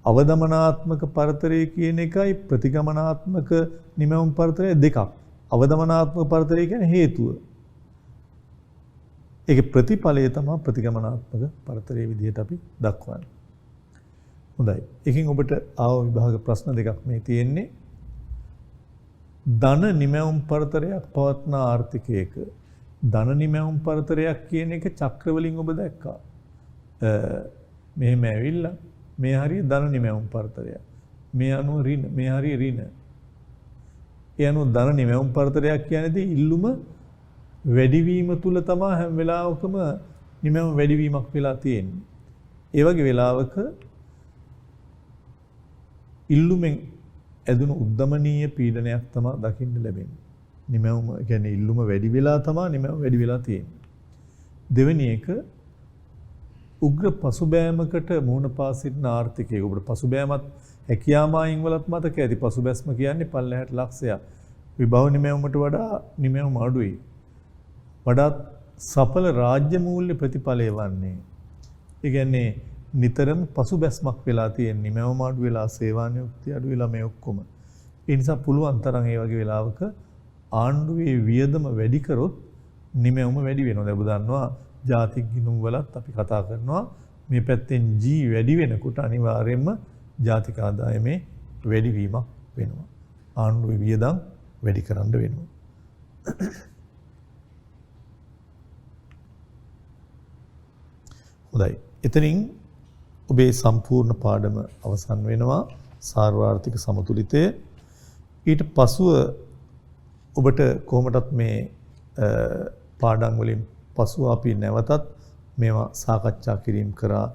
අවදමනාත්මක පරතරය කියන එකයි ප්‍රතිගමනාත්මක නිමැවුම් පරතරය දෙකක්. අවදමනාත්මක පරතරය කියන්නේ හේතුව. ඒකේ ප්‍රතිඵලය තමයි ප්‍රතිගමනාත්මක පරතරයේ විදිහට අපි දක්වන්නේ. හොඳයි. එකකින් ඔබට ආව විභාග ප්‍රශ්න දෙකක් මේ තියෙන්නේ. ධන නිමැවුම් පරතරයක් පවත්න ආර්ථිකයක ධන නිමැවුම් පරතරයක් කියන එක චක්‍ර වලින් ඔබ දැක්කා. මෙහෙම ඇවිල්ලා මේ හරිය ධන නිමැවුම් පරතරයක්. මේ අනුව ඍණ, මේ හරිය ඍණ. ඒ අනුව ධන නිමැවුම් පරතරයක් කියනදී ඉල්ලුම වැඩිවීම තුල තමයි හැම වෙලාවකම නිමැවුම් වැඩිවීමක් වෙලා තියෙන්නේ. ඒ වගේ වෙලාවක ඉල්ලුමෙන් ඇදුණු උද්දමනීය පීඩනයක් තමයි දකින්න ලැබෙන්නේ. නිමැවුම කියන්නේ ඉල්ලුම වැඩි වෙලා තමයි නිමැවුම වැඩි වෙලා තියෙන්නේ. දෙවෙනි එක උග්‍ර පසුබෑමකට මුහුණ පා සිටින ආර්ථිකයක ඔබට පසුබෑමත් හැකියාමායින් වලත් මතක ඇති. පසුබැස්ම කියන්නේ පල්ලෙහාට ලක්ෂයක්. විභව නිමැවුමට වඩා නිමැවුම අඩුයි. වඩාත් සඵල රාජ්‍ය මූල්‍ය ප්‍රතිඵලය වන්නේ. ඒ කියන්නේ නිතරම පසුබැස්මක් වෙලා තියෙන නිමැවුම අඩු වෙලා සේවා නියුක්තිය අඩු වෙලා මේ ඔක්කොම. ඒ නිසා පුළුවන් තරම් ඒ වගේ වෙලාවක ආණ්ඩුවේ වියදම වැඩි කරොත් නිමැවුම වැඩි වෙනවා. දැන් ඔබ දන්නවා ජාතික ගිණුම් වලත් අපි කතා කරනවා මේ පැත්තෙන් G වැඩි වෙනකොට අනිවාර්යයෙන්ම ජාතික ආදායමේ වැඩිවීමක් වෙනවා. ආණ්ඩුවේ වියදම් වැඩි කරන්න වෙනවා. හොඳයි. එතනින් ඔබේ සම්පූර්ණ පාඩම අවසන් වෙනවා. සාර්වාර්ථික සමතුලිතය. ඊට පසුව ඔබට කොහොමදත් මේ පාඩම් වලින් පසුව අපි නැවතත් මේවා සාකච්ඡා කිරීම කරා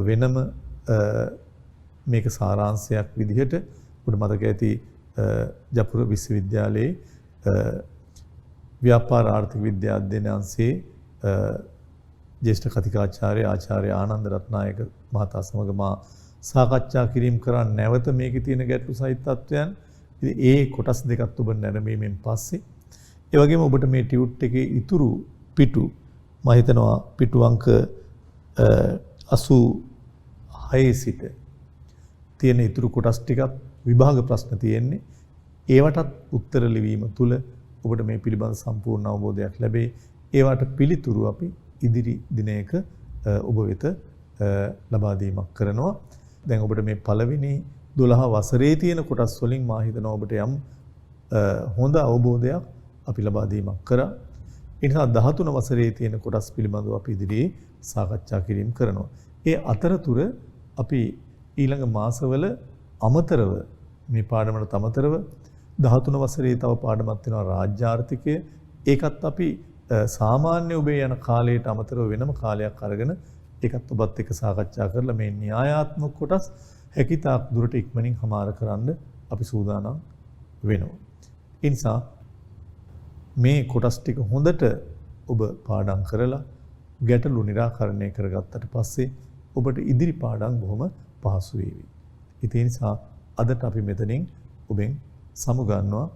වෙනම මේක සාරාංශයක් විදිහට ඔබට මතක ඇති ජපුර විශ්වවිද්‍යාලයේ ව්‍යාපාර ආර්ථික විද්‍යා අධ්‍යයන අංශයේ ජ්‍යෙෂ්ඨ කතිකාචාර්ය ආචාර්ය ආනන්ද රත්නායක මහතා සමග මා සාකච්ඡා කිරීම කරා නැවත මේකේ තියෙන ගැටලු සහිත තත්වයන්. ඉතින් ඒ කොටස් දෙකත් ඔබ නැරඹීමෙන් පස්සේ ඒ වගේම ඔබට මේ ටියුට් එකේ ඉතුරු පිටු මම හිතනවා පිටු අංක 86 සිට තියෙන ඉතුරු කොටස් ටිකක් විභාග ප්‍රශ්න තියෙන්නේ. ඒවටත් උත්තර ලිවීම තුළ ඔබට මේ පිළිබඳ සම්පූර්ණ අවබෝධයක් ලැබේ. ඒවට පිළිතුරු අපි ඉදිරි දිනයක ඔබ වෙත ලබා දීමක් කරනවා. දැන් ඔබට මේ පළවෙනි 12 වසරේ තියෙන කොටස් වලින් මා හිතනවා ඔබට යම් හොඳ අවබෝධයක් අපි ලබා දීමක් කරා. ඒ නිසා 13 වසරේ තියෙන කොටස් පිළිබඳව අපි ඉදිරියේ සාකච්ඡා කිරීම කරනවා. ඒ අතරතුර අපි ඊළඟ මාසවල අමතරව මේ පාඩමකට අමතරව 13 වසරේ තව පාඩමක් වෙනවා රාජ්‍ය ආර්ථිකය. ඒකත් අපි සාමාන්‍ය ඔබේ යන කාලයට අමතරව වෙනම කාලයක් අරගෙන ඒකත් ඔබත් එක්ක සාකච්ඡා කරලා මේ න්‍යායාත්මක කොටස් හැකිතාක් දුරට ඉක්මනින් හමාර කරන්න අපි සූදානම් වෙනවා. ඒ නිසා මේ කොටස් ටික හොඳට ඔබ පාඩම් කරලා ගැටලු निराකරණය කරගත්තට පස්සේ ඔබට ඉදිරි පාඩම් බොහොම පහසු වේවි. ඒ නිසා අදට අපි මෙතනින් ඔබෙන් සමුගන්නවා.